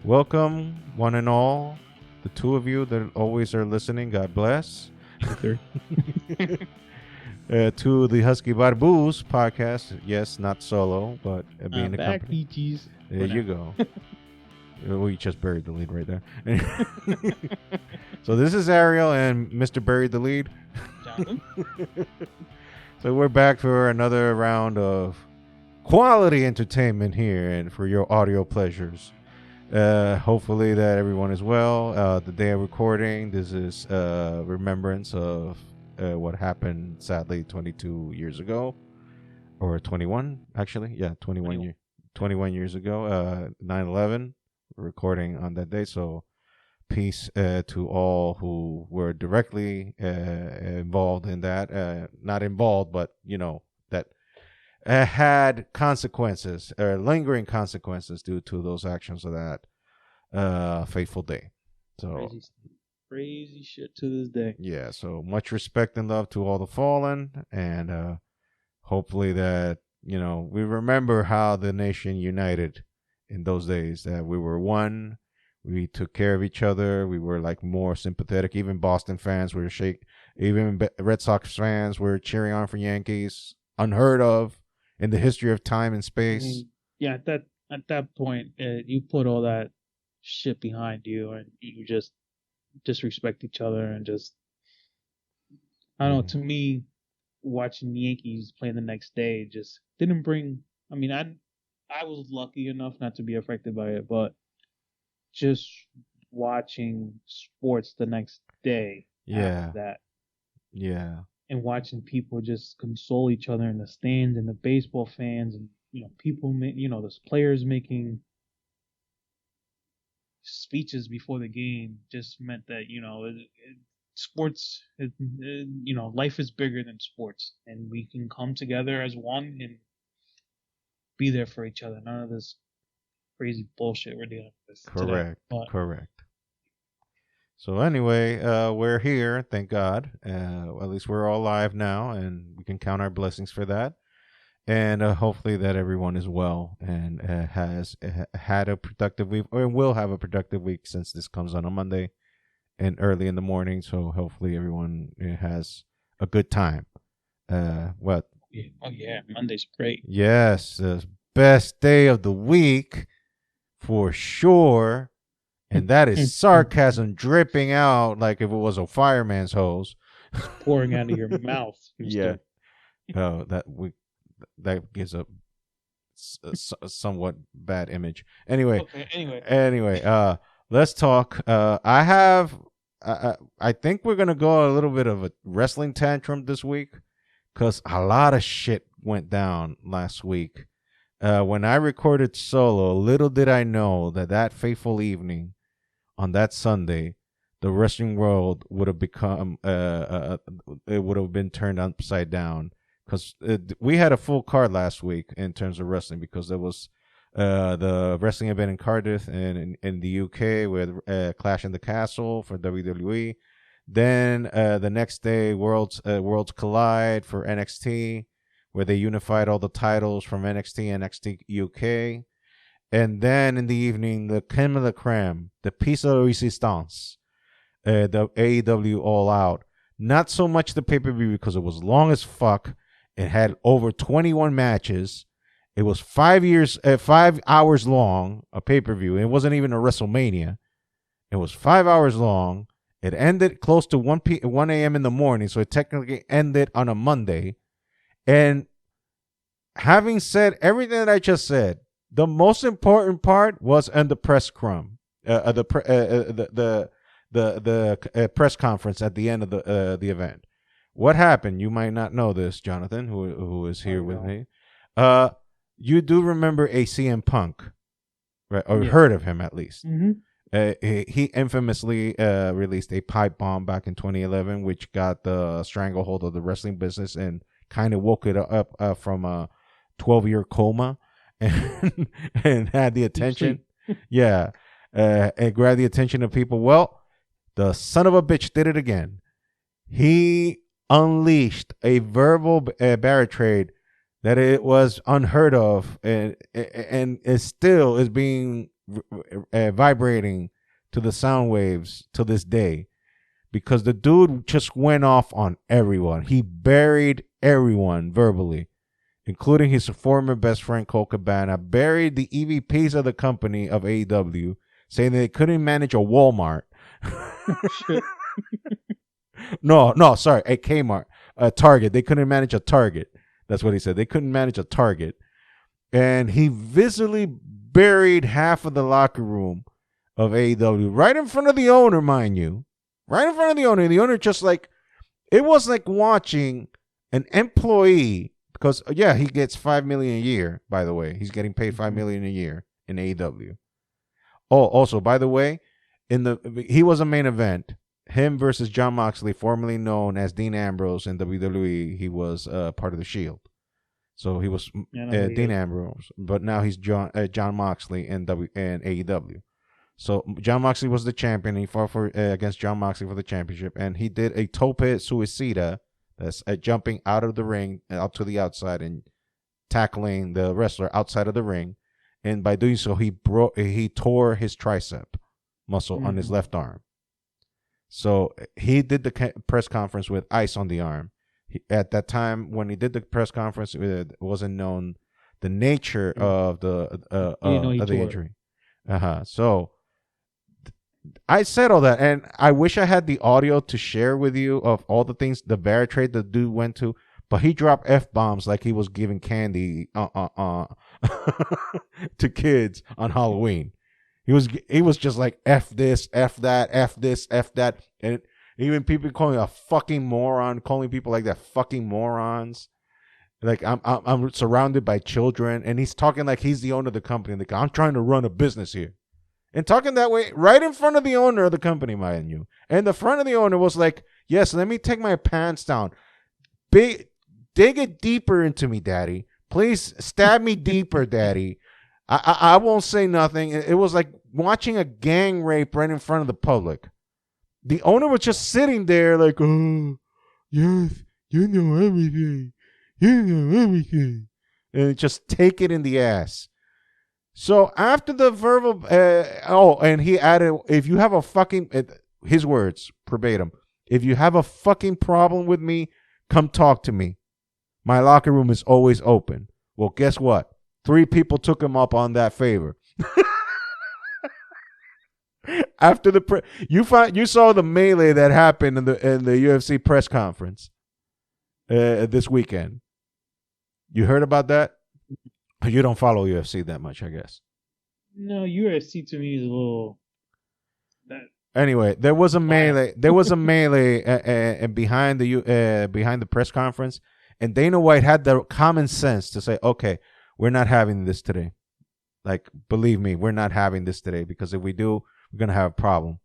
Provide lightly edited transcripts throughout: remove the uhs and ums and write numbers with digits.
Welcome, one and all, the two of you that always are listening. God bless. To the Husky Barboos podcast. Yes, not solo, but being a Back company. peaches. There you go. We just buried the lead right there. So this is Ariel and Mr. Buried the Lead. So we're back for another round of quality entertainment here and for your audio pleasures. Hopefully that everyone is well. The day of recording, this is remembrance of what happened sadly 22 years ago, or 21 actually. Yeah, 21 years ago. 9/11. We're recording on that day, so peace to all who were directly involved in that. Not involved, but that had consequences, lingering consequences due to those actions of that fateful day. So crazy shit to this day. Yeah, so much respect and love to all the fallen, and hopefully that we remember how the nation united in those days. That we were one, we took care of each other, we were like more sympathetic. Even Boston fans were even Red Sox fans were cheering on for Yankees. Unheard of in the history of time and space. Yeah, at that point, you put all that shit behind you, and you just disrespect each other, and just I don't know. To me, watching the Yankees play the next day just didn't bring. I mean, I was lucky enough not to be affected by it, but just watching sports the next day after that. Yeah. And watching people just console each other in the stands, and the baseball fans, and people, the players making speeches before the game just meant that sports, life is bigger than sports, and we can come together as one and be there for each other. None of this crazy bullshit we're dealing with today. Correct. So anyway, we're here, thank God. At least we're all alive now, and we can count our blessings for that. And hopefully that everyone is well and has had a productive week, or will have a productive week, since this comes on a Monday and early in the morning. So hopefully everyone has a good time. What? Oh yeah, Monday's great. Yes, the best day of the week for sure. And that is sarcasm dripping out like if it was a fireman's hose. Pouring out of your mouth. Yeah. Oh, that gives a somewhat bad image. Anyway. Okay, anyway, let's talk. I think we're going to go a little bit of a wrestling tantrum this week, because a lot of shit went down last week. When I recorded solo, little did I know that fateful evening on that Sunday, the wrestling world would have become it would have been turned upside down, because we had a full card last week in terms of wrestling, because there was the wrestling event in Cardiff and in the UK with Clash in the Castle for WWE. Then the next day, Worlds Collide for NXT, where they unified all the titles from NXT and NXT UK. And then in the evening, the creme de la creme, the piece de resistance, the AEW All Out. Not so much the pay-per-view, because it was long as fuck. It had over 21 matches. It was 5 hours long, a pay-per-view. It wasn't even a WrestleMania. It was 5 hours long. It ended close to 1 a.m. in the morning, so it technically ended on a Monday. And having said everything that I just said, the most important part was in the press the press conference at the end of the event. What happened? You might not know this, Jonathan, who is here with me. You do remember a CM Punk, right? Or heard of him at least. Mm-hmm. He infamously released a pipe bomb back in 2011, which got the stranglehold of the wrestling business and kind of woke it up from a 12-year coma. And had the attention, and grabbed the attention of people. Well, the son of a bitch did it again. He unleashed a verbal barricade that it was unheard of, and it still is being vibrating to the sound waves to this day, because the dude just went off on everyone. He buried everyone verbally, including his former best friend Cole Cabana, buried the EVPs of the company of AEW, saying they couldn't manage a Walmart. Shit. No, sorry, a Kmart, a Target. They couldn't manage a Target. That's what he said. They couldn't manage a Target. And he visibly buried half of the locker room of AEW right in front of the owner, mind you. Right in front of the owner. The owner just like, it was like watching an employee, because yeah, he gets $5 million a year, by the way. He's getting paid $5 million a year in AEW. Oh, also, by the way, he was a main event. Him versus Jon Moxley, formerly known as Dean Ambrose in WWE. He was part of the Shield. So he was Dean Ambrose, but now he's John Moxley in AEW. So Jon Moxley was the champion. He fought against Jon Moxley for the championship, and he did a tope suicida, that's jumping out of the ring out to the outside and tackling the wrestler outside of the ring. And by doing so, he tore his tricep muscle on his left arm. So he did the press conference with ice on the arm. At that time, when he did the press conference, it wasn't known the nature of the injury. So I said all that, and I wish I had the audio to share with you of all the things, the barricade the dude went to. But he dropped F-bombs like he was giving candy to kids on Halloween. He was just like, F this, F that, F this, F that. And even people calling a fucking moron, calling people like that fucking morons. Like, I'm surrounded by children, and he's talking like he's the owner of the company. Like, I'm trying to run a business here. And talking that way right in front of the owner of the company, mind you. And the front of the owner was like, yes, let me take my pants down. Dig it deeper into me, daddy. Please stab me deeper, daddy. I won't say nothing. It was like watching a gang rape right in front of the public. The owner was just sitting there like, oh, yes, you know everything. You know everything. And just take it in the ass. So after the verbal, and he added, if you have a fucking, his words, verbatim, if you have a fucking problem with me, come talk to me. My locker room is always open. Well, guess what? 3 people took him up on that favor. After you saw the melee that happened in the UFC press conference this weekend. You heard about that? You don't follow UFC that much, I guess. No, UFC to me is a little. Anyway, there was a melee. There was a melee behind the press conference, and Dana White had the common sense to say, "Okay, we're not having this today. Like, believe me, we're not having this today, because if we do, we're gonna have a problem,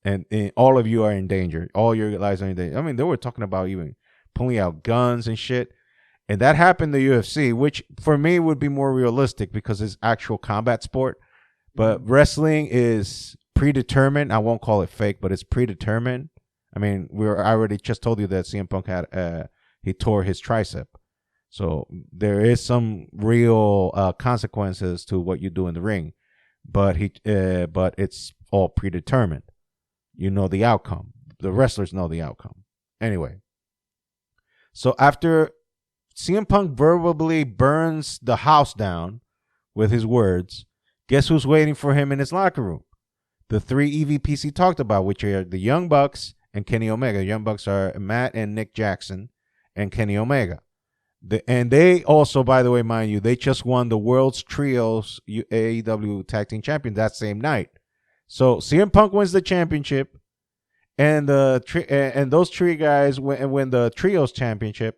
and all of you are in danger. All your lives are in danger." I mean, they were talking about even pulling out guns and shit. And that happened in the UFC, which for me would be more realistic because it's actual combat sport. But wrestling is predetermined. I won't call it fake, but it's predetermined. I mean, I already just told you that CM Punk had he tore his tricep. So there is some real consequences to what you do in the ring. But it's all predetermined. You know the outcome. The wrestlers know the outcome. Anyway. So after CM Punk verbally burns the house down with his words, guess who's waiting for him in his locker room? The 3 EVPs he talked about, which are the Young Bucks and Kenny Omega. The Young Bucks are Matt and Nick Jackson and Kenny Omega. And they also, by the way, mind you, they just won the World's Trios AEW Tag Team Champion that same night. So CM Punk wins the championship, and those 3 guys win the Trios Championship.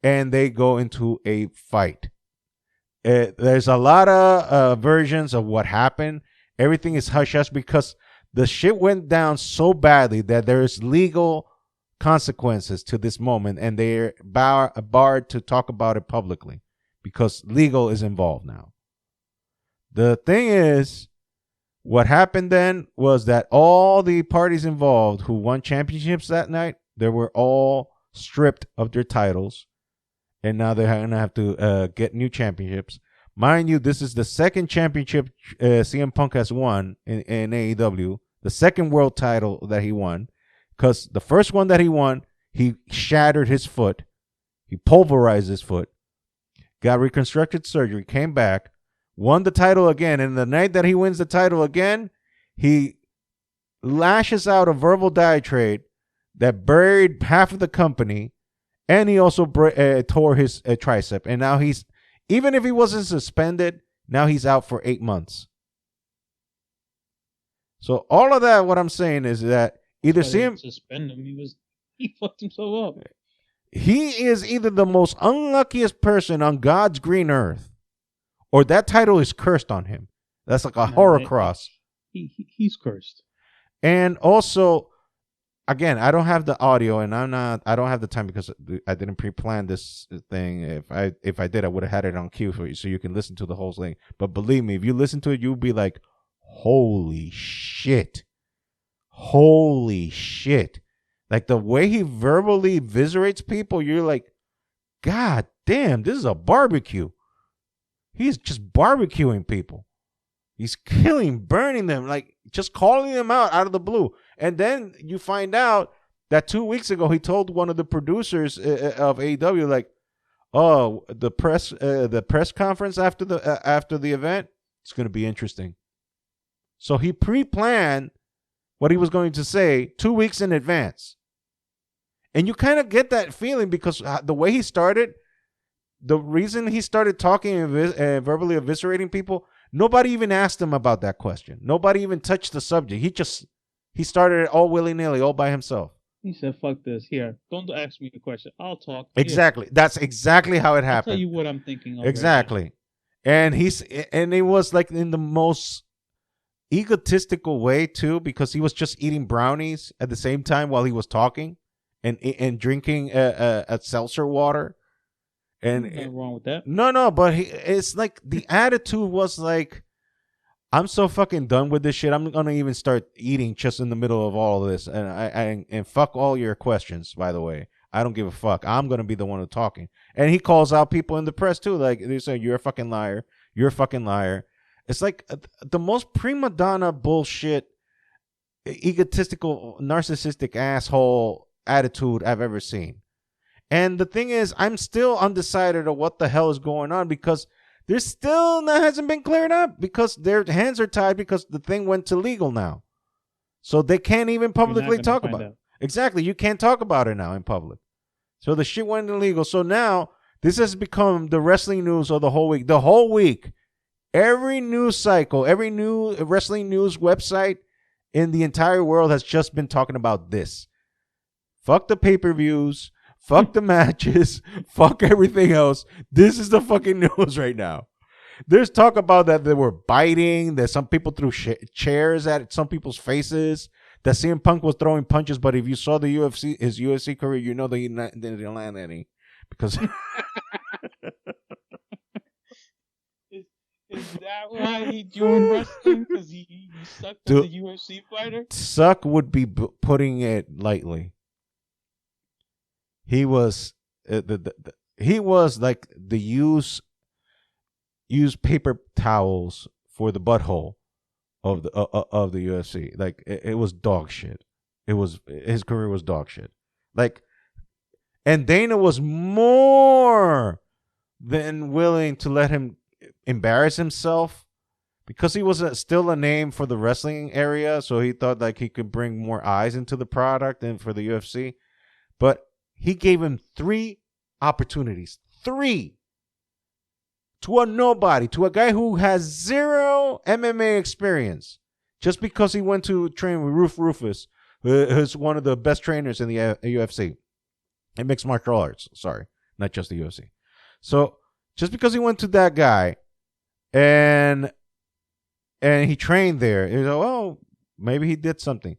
And they go into a fight. There's a lot of versions of what happened. Everything is hush-hush because the shit went down so badly that there's legal consequences to this moment, and they're barred to talk about it publicly because legal is involved now. The thing is, what happened then was that all the parties involved who won championships that night, they were all stripped of their titles. And now they're going to have to get new championships. Mind you, this is the second championship CM Punk has won in AEW. The second world title that he won. Because the first one that he won, he shattered his foot. He pulverized his foot. Got reconstructed surgery. Came back. Won the title again. And the night that he wins the title again, he lashes out a verbal diatribe that buried half of the company. And he also tore his tricep. And now he's, even if he wasn't suspended, now he's out for 8 months. So all of that, what I'm saying is that either see him suspend him, he fucked himself up. He is either the most unluckiest person on God's green earth, or that title is cursed on him. That's like a horror cross. He's cursed. And also, again, I don't have the audio, and I don't have the time because I didn't pre-plan this thing. If I did, I would have had it on cue for you so you can listen to the whole thing. But believe me, if you listen to it, you'll be like, holy shit. Holy shit. Like the way he verbally eviscerates people, you're like, God damn, this is a barbecue. He's just barbecuing people. He's killing, burning them, like just calling them out of the blue. And then you find out that 2 weeks ago, he told one of the producers of AEW, like, oh, the press conference after the event, it's going to be interesting. So he pre-planned what he was going to say 2 weeks in advance. And you kind of get that feeling because the way he started, the reason he started talking and verbally eviscerating people, nobody even asked him about that question. Nobody even touched the subject. He started it all willy-nilly, all by himself. He said, fuck this. Here, don't ask me the question. I'll talk. Exactly. Here. That's exactly how it happened. I'll tell you what I'm thinking of. Exactly. Right, and it was like in the most egotistical way too, because he was just eating brownies at the same time while he was talking and drinking a seltzer water. And nothing wrong with that. No, but it's like the attitude was like, I'm so fucking done with this shit. I'm gonna even start eating just in the middle of all of this, and fuck all your questions. By the way, I don't give a fuck. I'm gonna be the one who's talking. And he calls out people in the press too, like they say, "You're a fucking liar. You're a fucking liar." It's like the most prima donna bullshit, egotistical, narcissistic asshole attitude I've ever seen. And the thing is, I'm still undecided of what the hell is going on because there's still that hasn't been cleared up because their hands are tied because the thing went to legal now. So they can't even publicly talk about it. Exactly. You can't talk about it now in public. So the shit went illegal. So now this has become the wrestling news of the whole week. The whole week, every news cycle, every new wrestling news website in the entire world has just been talking about this. Fuck the pay-per-views. Fuck the matches. Fuck everything else. This is the fucking news right now. There's talk about that they were biting, that some people threw chairs at some people's faces, that CM Punk was throwing punches, but if you saw his UFC career, you know that he didn't land any. Because... Is that why he joined wrestling? Because he sucked as a UFC fighter? Suck would be putting it lightly. He was he was like the use paper towels for the butthole of the UFC. Like it was dog shit. His career was dog shit. Like, and Dana was more than willing to let him embarrass himself because he was still a name for the wrestling area. So he thought like he could bring more eyes into the product and for the UFC, but he gave him 3 opportunities. 3. To a nobody. To a guy who has 0 MMA experience. Just because he went to train with Rufus, who's one of the best trainers in the UFC. And mixed martial arts. Sorry. Not just the UFC. So, just because he went to that guy and he trained there, you know, oh, maybe he did something.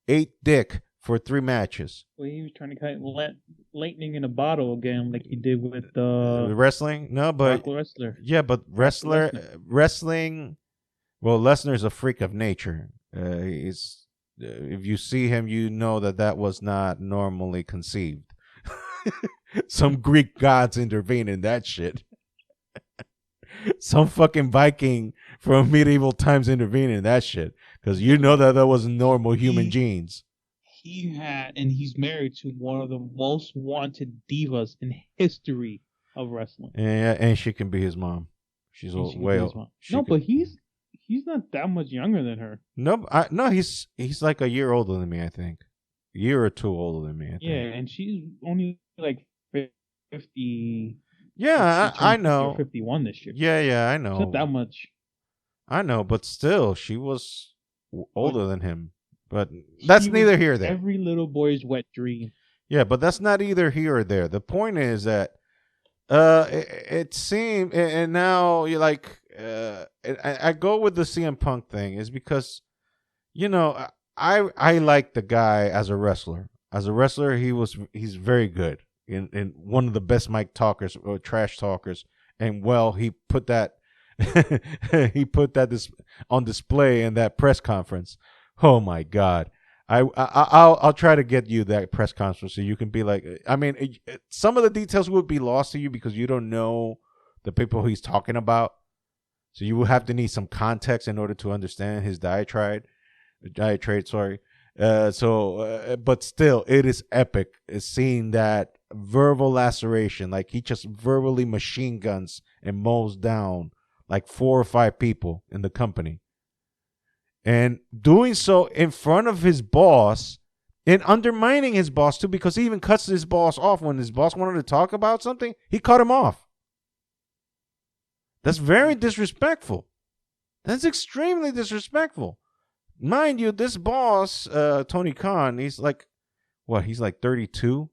Ate dick for 3 matches. Well, he was trying to cut lightning in a bottle again, like he did with wrestling. No, but wrestler. Yeah, but wrestling. Well, Lesnar's a freak of nature. He's if you see him, you know that was not normally conceived. Some Greek gods intervene in that shit. some fucking Viking from medieval times intervening in that shit because you know that was normal human He genes. he had, and he's married to one of the most wanted divas in history of wrestling, And she can be his mom. She's and she could way be his old. mom. She No, could. but he's not that much younger than her. No, no, he's like a year older than me. I think a year or two older than me. I Yeah, think. and she's only like 50. She Yeah, I turned 50 or know. 51 this year. Yeah, I It's not that know. much. I know, but still, she was But older than him. But that's she neither was here or there. every little boy's wet dream. Yeah, but that's not either here or there. The point is that it seemed, and now you're like, I go with the CM Punk thing is because you know I like the guy as a wrestler. As a wrestler, he's very good in one of the best mic talkers or trash talkers, and well, he put that he put that on display in that press conference. Oh my God. I'll try to get you that press conference so you can be like, I mean, some of the details would be lost to you because you don't know the people he's talking about, so you will have to need some context in order to understand his diatribe. Sorry. But still, it is epic. Seeing that verbal laceration, like he just verbally machine guns and mows down like 4 or 5 people in the company and doing so in front of his boss and undermining his boss too because he even cuts his boss off when his boss wanted to talk about something. He cut him off. That's very disrespectful. That's extremely disrespectful. Mind you, this boss, Tony Khan, he's like, what? He's like 32,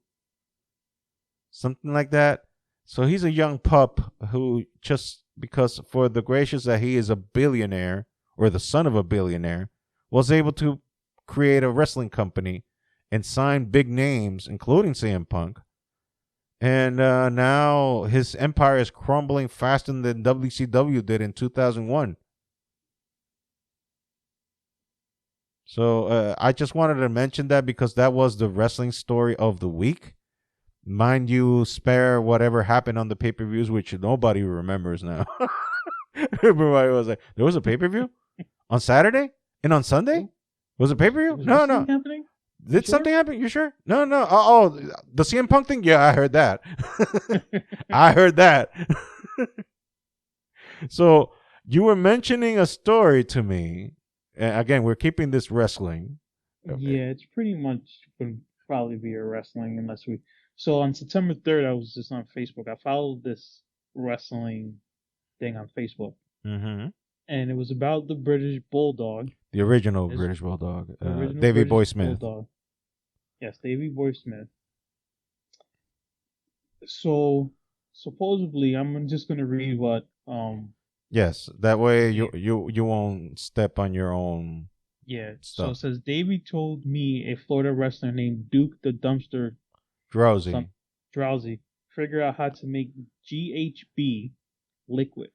something like that. So he's a young pup who just because for the gracious that he is a billionaire or the son of a billionaire, was able to create a wrestling company and sign big names, including CM Punk. And now his empire is crumbling faster than WCW did in 2001. So I just wanted to mention that because that was the wrestling story of the week. Mind you, spare whatever happened on the pay per views, which nobody remembers now. Everybody was like, there was a pay per view on Saturday and on Sunday? Was it pay per It view? was No, wrestling no. happening? You Did sure? something happen? You sure? No, no. Oh, the CM Punk thing? Yeah, I heard that. I heard that. So you were mentioning a story to me. Again, we're keeping this wrestling. Yeah, it's pretty much would probably be a wrestling unless we. So on September 3rd, I was just on Facebook. I followed this wrestling thing on Facebook, Mm-hmm. and it was about the British Bulldog, The original his British Bulldog, the original Davy Boy British Smith. Bulldog. Yes, Davy Boy Smith. So supposedly, I'm just gonna read what Yes, that way yeah, you won't step on your own yeah. So stuff. it says Davy told me a Florida wrestler named Duke the Dumpster some Drowsy. drowsy figure out how to make GHB liquid.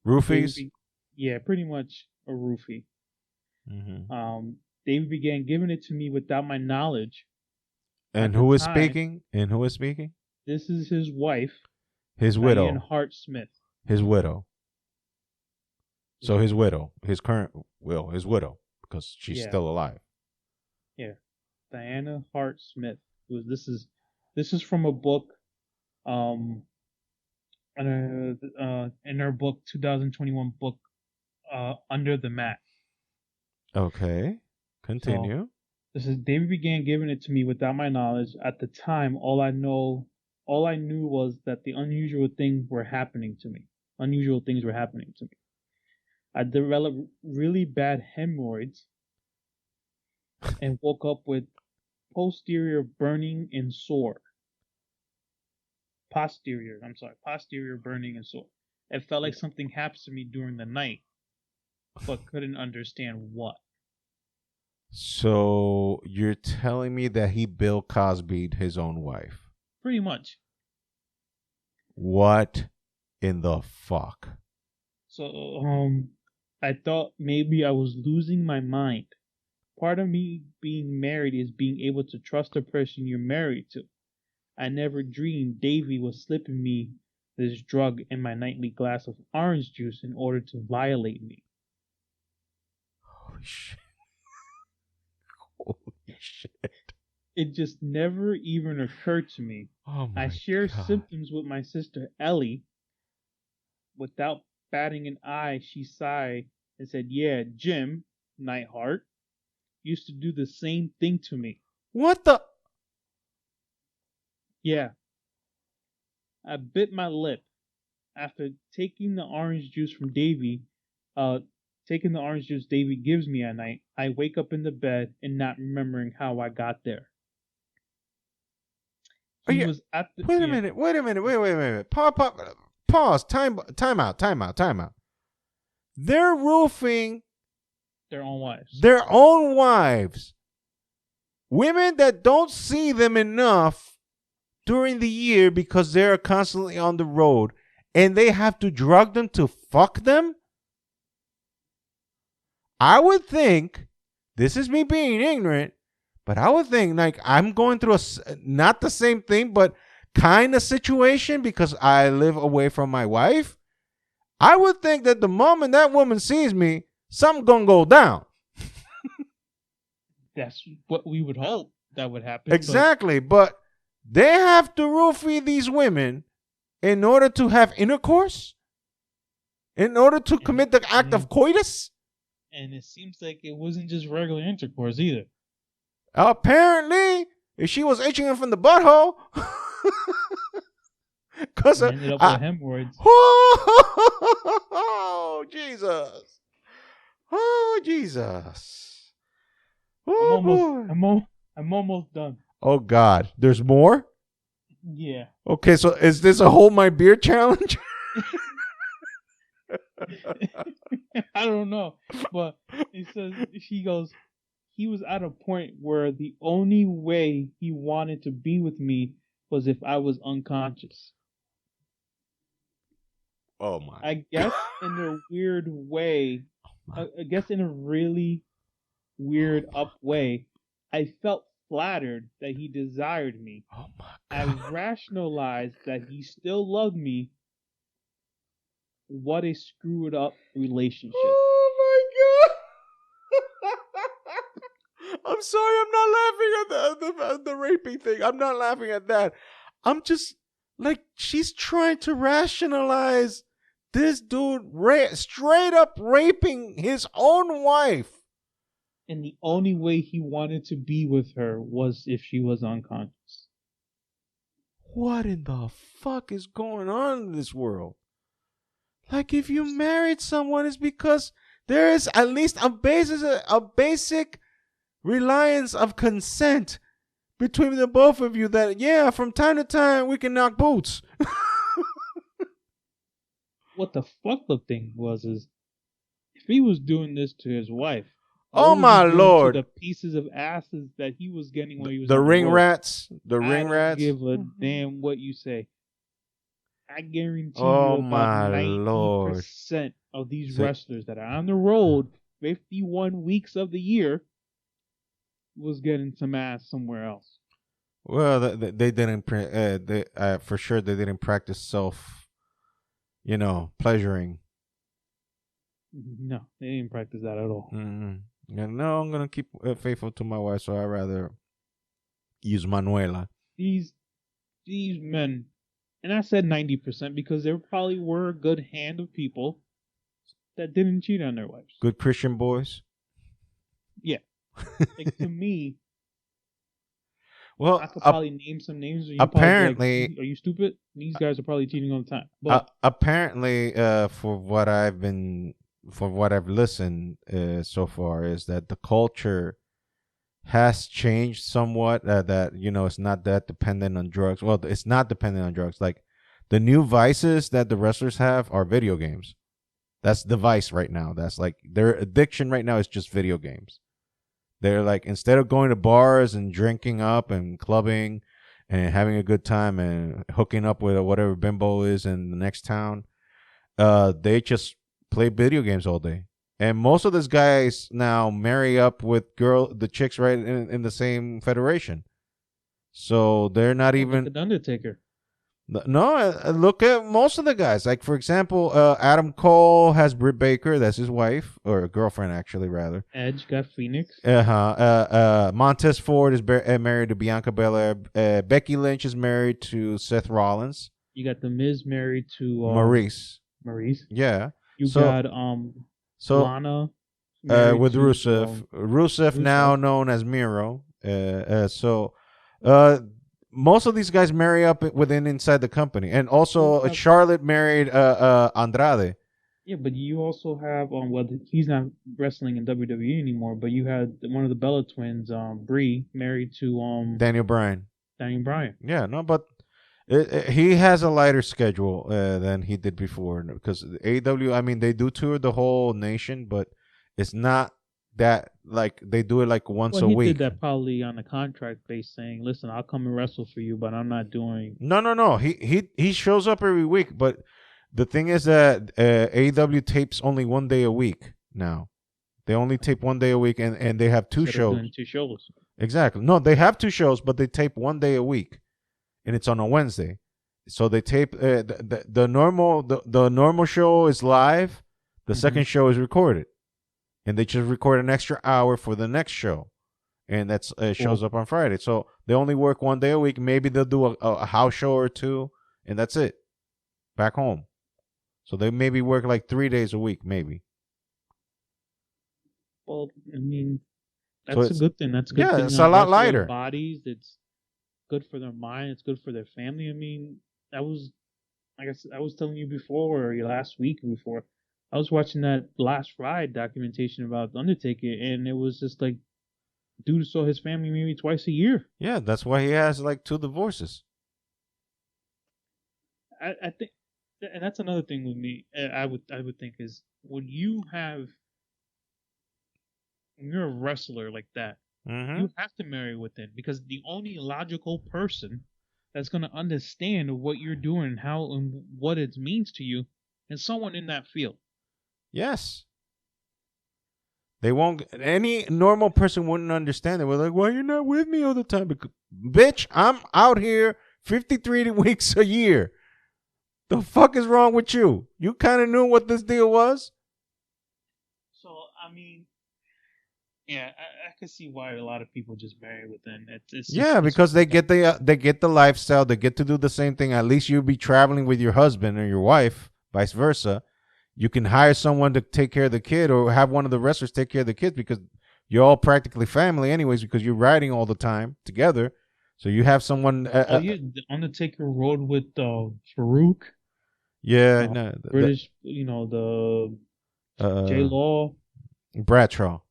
Davy Roofies. be- yeah, pretty much a roofie. Mm-hmm. Davy began giving it to me without my knowledge. At And the who is time, speaking? And who is speaking? this is his wife, His Diane widow. Hart Smith. His widow. So Yeah, his widow. His current his widow, because she's yeah, still alive. yeah. Diana Hart Smith. This is from a book. Um, in her book, 2021 book, Under the Mat. Okay. So Continue. this is David began giving it to me without my knowledge. At the time, all I knew was that the unusual things were happening to me. Unusual things were happening to me. I developed really bad hemorrhoids and woke up with posterior burning and sore. Posterior burning and sore. It felt like something happened to me during the night, but couldn't understand what. So you're telling me that he Bill Cosby'd his own wife? Pretty much. What in the fuck? So, I thought maybe I was losing my mind. Part of me being married is being able to trust the person you're married to. I never dreamed Davy was slipping me this drug in my nightly glass of orange juice in order to violate me. Holy shit. Holy shit. It just never even occurred to me. Oh my I share God. symptoms with my sister Ellie. Without batting an eye, she sighed and said, "Yeah, Jim, Nightheart, used to do the same thing to me." What the? Yeah. I bit my lip. After taking the orange juice from Davy, taking the orange juice Davy gives me at night, I wake up in the bed and not remembering how I got there. He was at the Wait a minute. Wait. Pause. Time out. They're roofing their own wives. their own wives. Women that don't see them enough during the year because they're constantly on the road, and they have to drug them to fuck them? I would think, this is me being ignorant, but I would think like I'm going through not the same thing, but kind of situation because I live away from my wife. I would think that the moment that woman sees me, something gonna go down. That's what we would hope that would happen. Exactly, but they have to roofie these women in order to have intercourse, in order to commit the act of coitus. And it seems like it wasn't just regular intercourse either. Apparently, if she was itching from the butthole, because ended up with hemorrhoids. Oh Jesus! Oh Jesus! Oh, I'm almost done. Oh God, there's more? Yeah. Okay, so is this a hold my beer challenge? I don't know, but she goes, he was at a point where the only way he wanted to be with me was if I was unconscious. Oh my! I guess in a weird way, I guess in a really weird up way, I felt flattered that he desired me. Oh my God. I rationalized that he still loved me. What a screwed up relationship. Oh my God! I'm sorry, I'm not laughing at the raping thing. I'm not laughing at that. I'm just like, she's trying to rationalize this dude straight up raping his own wife. And the only way he wanted to be with her was if she was unconscious. What in the fuck is going on in this world? Like, if you married someone, it's because there is at least a basic reliance of consent between the both of you that, yeah, from time to time we can knock boots. What the fucked up thing is if he was doing this to his wife, oh my Lord, to the pieces of asses that he was getting when he was the ring road, rats, I don't give a damn what you say. I guarantee oh you about 90% of these wrestlers that are on the road 51 weeks of the year was getting some ass somewhere else. Well, they didn't. For sure, they didn't practice pleasuring. No, they didn't practice that at all. Mm-hmm. Yeah, no, I'm gonna keep faithful to my wife, so I'd rather use Manuela. These men, and I said 90% because there probably were a good hand of people that didn't cheat on their wives. Good Christian boys. Yeah, like to me. Well, I could probably name some names. Apparently, like, are you stupid? These guys are probably cheating all the time. But apparently, for what I've listened so far, is that the culture has changed somewhat. That it's not that dependent on drugs. Well, it's not dependent on drugs. Like, the new vices that the wrestlers have are video games. That's the vice right now. That's like their addiction right now is just video games. They're like, instead of going to bars and drinking up and clubbing and having a good time and hooking up with whatever bimbo is in the next town, they just play video games all day. And most of these guys now marry up with the chicks right in the same federation. So they're not even the Undertaker. No, look at most of the guys. Like for example, Adam Cole has Britt Baker. That's his wife or girlfriend, actually, rather. Edge got Phoenix. Montez Ford is married to Bianca Belair. Becky Lynch is married to Seth Rollins. You got the Miz married to Maurice. Yeah. You So got Lana with to, Rusev. Rusev now known as Miro. Most of these guys marry up inside the company, and also Charlotte married Andrade. Yeah, but you also have he's not wrestling in WWE anymore, but you had one of the Bella twins, Brie, married to Daniel Bryan. Yeah, no, but he has a lighter schedule than he did before, because AEW, I mean, they do tour the whole nation, but it's not that, like, they do it like once a week. He did that probably on a contract base, saying, "Listen, I'll come and wrestle for you, but I'm not doing." No. He shows up every week, but the thing is that AEW tapes only 1 day a week now. They only tape 1 day a week, and they have two shows. 2 shows. Exactly. No, they have 2 shows, but they tape 1 day a week, and it's on a Wednesday. So they tape the normal show is live. The second show is recorded, and they just record an extra hour for the next show, and that's shows up on Friday. So they only work 1 day a week. Maybe they'll do a house show or 2, and that's it. Back home. So they maybe work like 3 days a week, maybe. Well, I mean, that's a good thing. That's a good thing. It's a lot lighter. For their bodies, it's good for their mind. It's good for their family. I mean, I was telling you before, or last week before, I was watching that Last Ride documentation about Undertaker, and it was just like, dude saw his family maybe twice a year. Yeah, that's why he has like 2 divorces. I think, and that's another thing with me. I would think is when you're a wrestler like that, you have to marry within, because the only logical person that's going to understand what you're doing, how and what it means to you, is someone in that field. Yes. They won't. Any normal person wouldn't understand it. We're like, why you're not with me all the time? Because, bitch, I'm out here 53 weeks a year. The fuck is wrong with you? You kind of knew what this deal was. So I mean, yeah, I can see why a lot of people just marry within. Because they get the lifestyle. They get to do the same thing. At least you'll be traveling with your husband or your wife, vice versa. You can hire someone to take care of the kid, or have one of the wrestlers take care of the kids, because you're all practically family anyways, because you're riding all the time together. So you have someone. The Undertaker rode with Farouk. Yeah, British, the J Law, Bradshaw.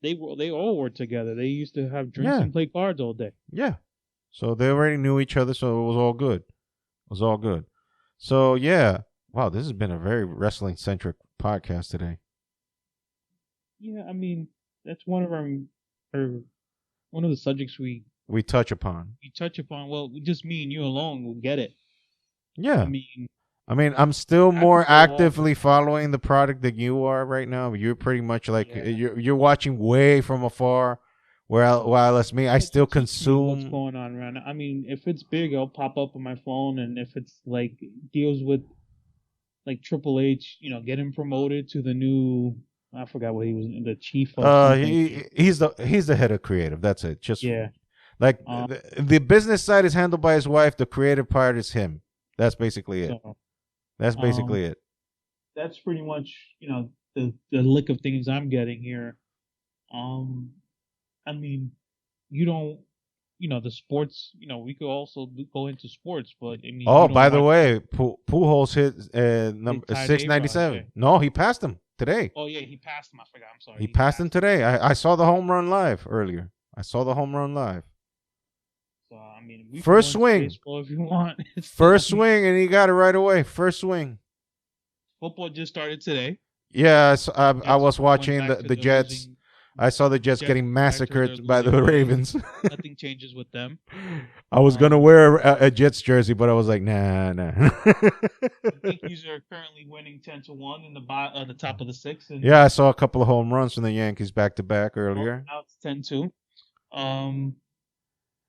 They all were together. They used to have drinks and play cards all day. Yeah, so they already knew each other, so it was all good. So yeah, wow, this has been a very wrestling centric podcast today. Yeah, I mean, that's one of the subjects we touch upon. Well, just me and you alone will get it. Yeah. I mean, I'm still more actively following the product than you are right now. You're pretty much like you're watching way from afar. While it's me, I still consume what's going on around. I mean, if it's big, I'll pop up on my phone, and if it's like deals with like Triple H, getting promoted to the new, I forgot what he was, the chief of he's the head of creative. That's it. Just like the business side is handled by his wife. The creative part is him. That's basically it. That's basically it. That's pretty much the lick of things I'm getting here. I mean, you don't, the sports. We could also go into sports, but I mean. Oh, by the way, Pujols hit number 697. Yeah. No, he passed him today. Oh yeah, he passed him. I forgot. I'm sorry. He passed him today. I saw the home run live earlier. So I mean, first swing. If you want. First swing, and he got it right away. First swing. Football just started today. Yeah, I was watching the Jets. I saw the Jets getting massacred by the Ravens. Nothing changes with them. I was going to wear a Jets jersey, but I was like, nah. The Yankees are currently winning 10-1 in the top of the 6th. Yeah, I saw a couple of home runs from the Yankees back-to-back earlier. Now it's 10-2.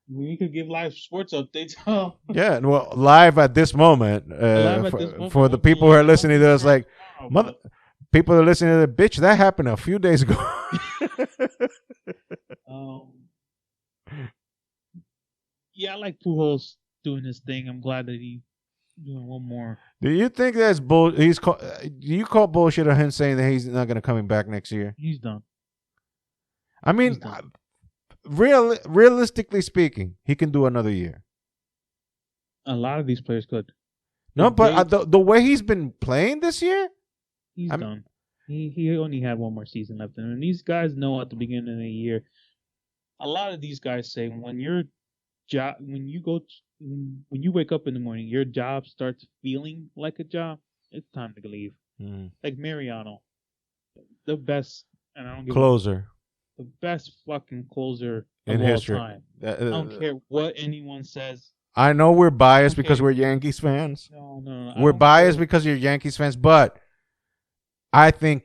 We could give live sports updates. Huh? Yeah, and well, live at this moment, Live at this moment for the won't be people who are live. It won't listening be to us, live like, tomorrow, mother, but people are listening to the bitch. That happened a few days ago. um, yeah, I like Pujols doing his thing. I'm glad that he doing one more. Do you think that's bull? Do you call bullshit on him saying that he's not going to coming back next year? He's done. I He's mean, done. realistically speaking, he can do another year. A lot of these players could. No, If but they, the way he's been playing this year, he's I'm done. He only had one more season left, and these guys know at the beginning of the year. A lot of these guys say when your job, when you wake up in the morning, your job starts feeling like a job. It's time to leave. Like Mariano, the best, and I don't give closer the best fucking closer in of all history. time. I don't care what anyone says. I know we're biased because Okay. we're Yankees fans. No. We're biased because you're Yankees fans, but I think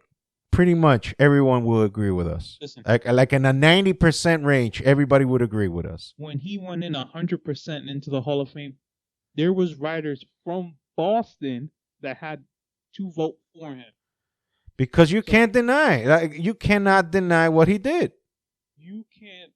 pretty much everyone will agree with us. Listen, like in a 90% range, everybody would agree with us. when he went in 100% into the Hall of Fame, there was writers from Boston that had to vote for him. Because you can't deny, like, you cannot deny what he did. You can't.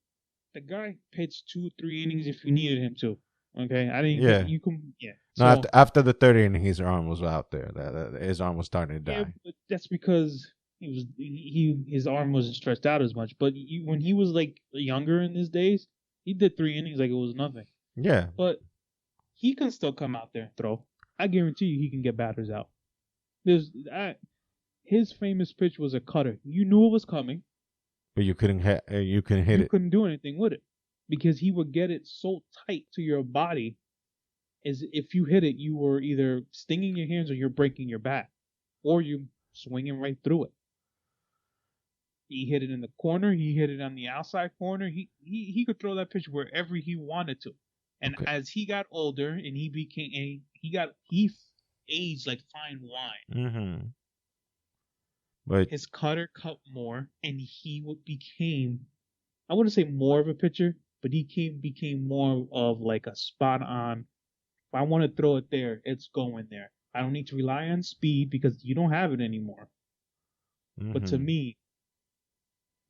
The guy pitched 2-3 innings if you needed him to. Okay, I didn't. Yeah. You can. Yeah. No, So, after the 30 inning, his arm was out there. His arm was starting to die. yeah, but that's because his arm wasn't stretched out as much. But when he was like younger in his days, he did 3 innings like it was nothing. Yeah. But he can still come out there and throw. I guarantee you, he can get batters out. His famous pitch was a cutter. You knew it was coming. But you couldn't hit You it. couldn't do anything with it because he would get it so tight to your body, as if you hit it, you were either stinging your hands or you're breaking your back, or you swinging right through it. He hit it in the corner. He hit it on the outside corner. He could throw that pitch wherever he wanted to. And Okay. as he got older and he aged like fine wine. Mm-hmm. But His cutter cut more, and he became, I wouldn't say more of a pitcher, but he became more of like a spot on. If I want to throw it there, it's going there. I don't need to rely on speed because you don't have it anymore. But to me,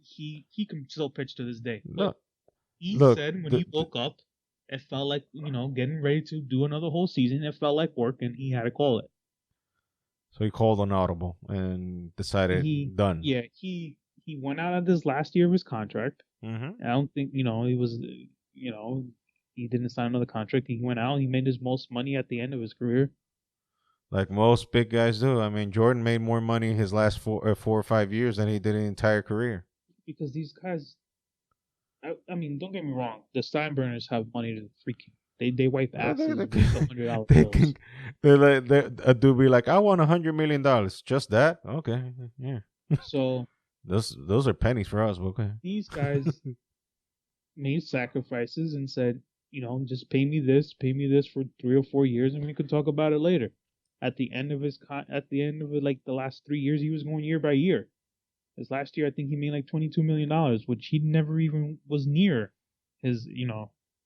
he can still pitch to this day. But he said when he woke up, it felt like, getting ready to do another whole season. It felt like work, and he had to call it. So he called an audible and decided done. Yeah, he went out of this last year of his contract. Mm-hmm. I don't think he was, he didn't sign another contract. He went out. He made his most money at the end of his career. Like most big guys do. I mean, Jordan made more money his last 4 or 5 years than he did his entire career. Because these guys, I mean, don't get me wrong. The Steinbrenners have money to freaking. They wipe asses with $100 bills. A dude be like, I want $100 million. Just that? Okay, yeah. So those are pennies for us. Okay. These guys made sacrifices and said, just pay me this for 3 or 4 years, and we could talk about it later. At the end of like the last 3 years, he was going year by year. This last year, I think he made like $22 million, which he never even was near his,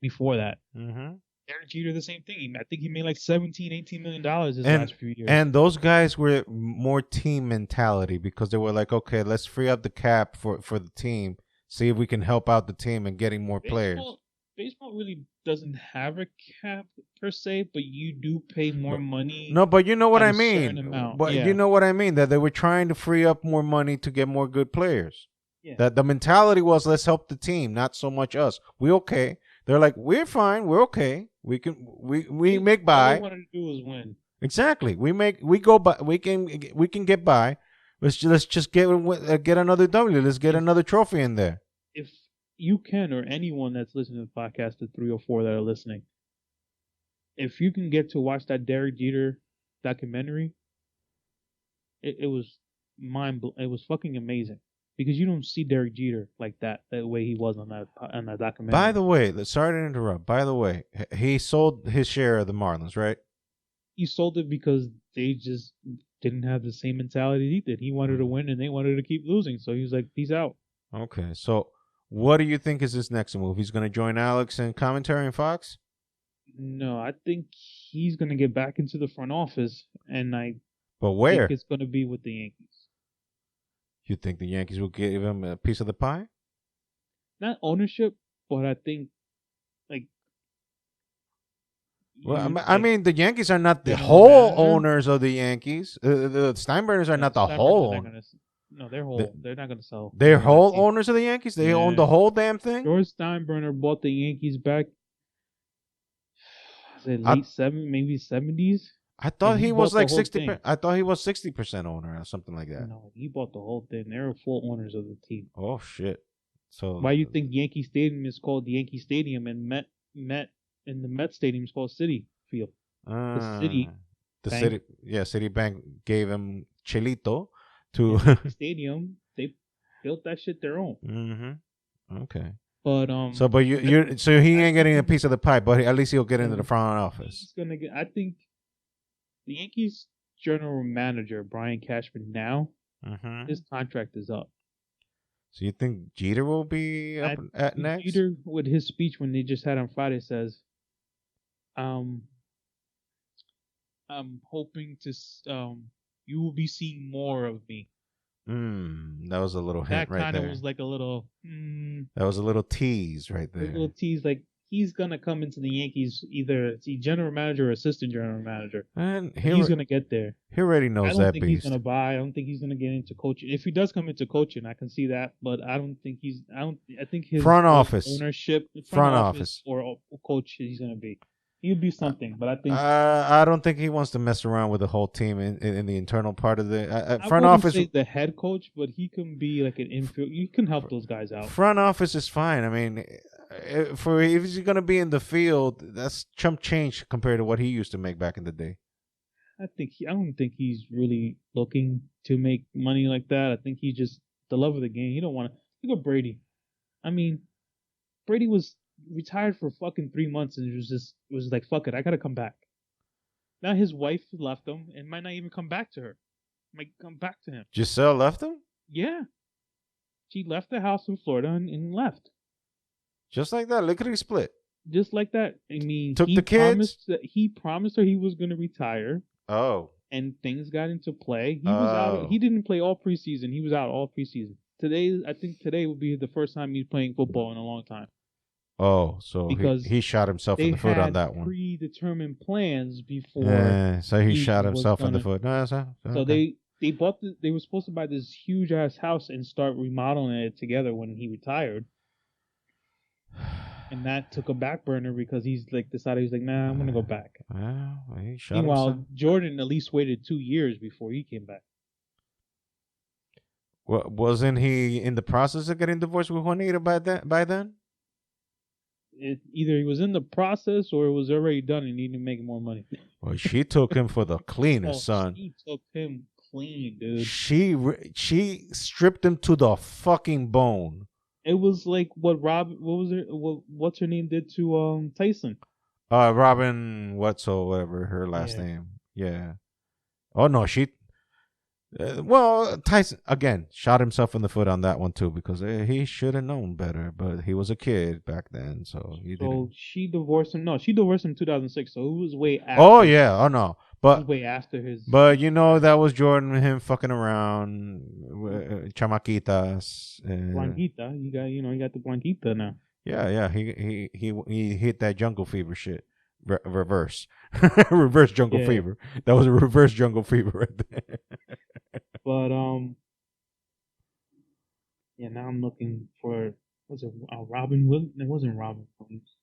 before that. Mm-hmm. Derek Jeter, the same thing. I think he made like $17-18 million his last few years. And those guys were more team mentality because they were like, okay, let's free up the cap for the team, see if we can help out the team and getting more players. Baseball really doesn't have a cap per se, but you do pay more money. No, but you know what I mean. You know what I mean, that they were trying to free up more money to get more good players. Yeah. That the mentality was, let's help the team, not so much us. We okay. They're like, we're fine, we're okay. We make by. All they wanted to do was win. Exactly. We go by. We can get by. Let's just get another W. Let's get another trophy in there. If you can, or anyone that's listening to the podcast, the 3 or 4 that are listening, if you can get to watch that Derek Jeter documentary, it was it was fucking amazing. Because you don't see Derek Jeter like that way he was on that documentary. By the way, sorry to interrupt. By the way, he sold his share of the Marlins, right? He sold it because they just didn't have the same mentality he did. He wanted to win, and they wanted to keep losing. So he was like, "Peace out." Okay, so What do you think is his next move? He's going to join Alex in commentary and Fox? No, I think he's gonna get back into the front office, and I But think where? it's gonna be with the Yankees. You think the Yankees will give him a piece of the pie? Not ownership, but I think like Well, you I like mean, the Yankees are not the general whole manager. owners of the Yankees. The Steinbrenners are No, not the the Steinbrenner's whole not owner. gonna. No, they're The, whole. They're not gonna sell they're that whole team. owners of the Yankees? They own Yeah, the whole damn thing? George Steinbrenner bought the Yankees back. Was it I late '70s, maybe '70s? I And thought he he was bought the like whole 60. thing. I thought he was 60% owner or something like that. No, he bought the whole thing. They're full owners of the team. Oh shit. So Why you think Yankee Stadium is called Yankee Stadium and Met and the Met Stadium is called City Field? The City the Bank city, yeah, Citibank gave him Chilito to. and Yankee Stadium, they built that shit their own. Okay. But So, but so he I ain't getting a think piece of the pie, but at least he'll get into the he's front office. gonna get. I think the Yankees general manager Brian Cashman now his contract is up. So you think Jeter will be up I at think next? Jeter, with his speech when they just had on Friday, says, I'm hoping to you will be seeing more of me." That was a little hint That right kind of there. was like a little That was a little tease right a there. little tease, like he's gonna come into the Yankees either as general manager or assistant general manager. And He's gonna get there. he already I knows don't that think he's beast. gonna buy. I don't think he's gonna get into coaching. If he does come into coaching, I can see that. But I don't think he's. I think his Front office. ownership, Front office. or coach, he's gonna be. He'll be something. But I think I don't think he wants to mess around with the whole team in the internal part of the I front wouldn't office. say the head coach, but he can be like an infield. You can help those guys out. Front office is fine. I mean, for if he's gonna be in the field, that's chump change compared to what he used to make back in the day. I don't think he's really looking to make money like that. I think he just the love of the game. He don't want to look at Brady. I mean, Brady was retired for fucking 3 months and it was like fuck it, I gotta come back. Now his wife left him and might not even come back to her. Might come back to him. Giselle left him Yeah, she left the house in Florida and left just like that. Lickety split. just like that. I mean, Took the kids. He promised her he was gonna retire. Oh, And things got into play. He was out. He didn't play all preseason. He was out all preseason. I think today will be the first time he's playing football in a long time. oh, so Because he shot himself in the foot on that one. Predetermined plans before. Yeah, so he shot was himself in the gonna- foot. No, So okay. they bought they were supposed to buy this huge ass house and start remodeling it together when he retired. And that took a back burner because decided he's like, nah, I'm gonna go back. Well, he shot Meanwhile, himself. Jordan at least waited 2 years before he came back. Wasn't he in the process of getting divorced with Juanita by then? Either he was in the process or it was already done and he needed to make more money. Well, she took him for the cleanest, son. She took him clean, dude. She stripped him to the fucking bone. It was like what's her name did to Tyson. Robin whatever her last Yeah. name. Yeah. Oh no, well, Tyson again shot himself in the foot on that one too because he should have known better, but he was a kid back then, so he didn't. So she divorced him. No, she divorced him in 2006. So it was way after. Oh yeah, oh no, It but was way after his. But that was Jordan and him fucking around, chamaquitas. Blanquita. You got the Blanquita now. Yeah. He hit that jungle fever shit. Reverse, reverse jungle Yeah. fever. That was a reverse jungle fever right there. But yeah. Now I'm looking for was it Robin Williams? It wasn't Robin Williams.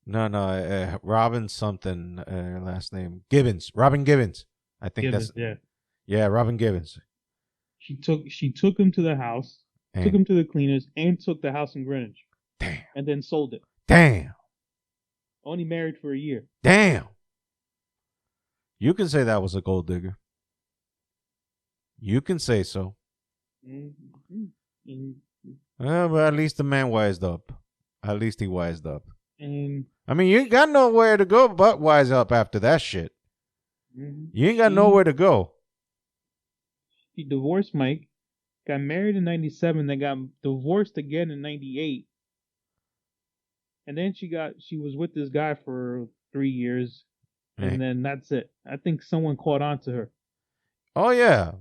No, Robin something. Last name Gibbons. Robin Gibbons. I think Gibbons, that's yeah. Robin Gibbons. She took him to the house, took him to the cleaners, and took the house in Greenwich. Damn. And then sold it. Damn. Only married for a year. Damn. You can say that was a gold digger. You can say so. Mm-hmm. But at least the man wised up. At least he wised up. And I mean, you ain't got nowhere to go but wise up after that shit. You ain't got nowhere to go. He divorced Mike. got married in 97, then got divorced again in 98. And then she was with this guy for 3 years, Eh. and then that's it. I think someone caught on to her. Oh yeah.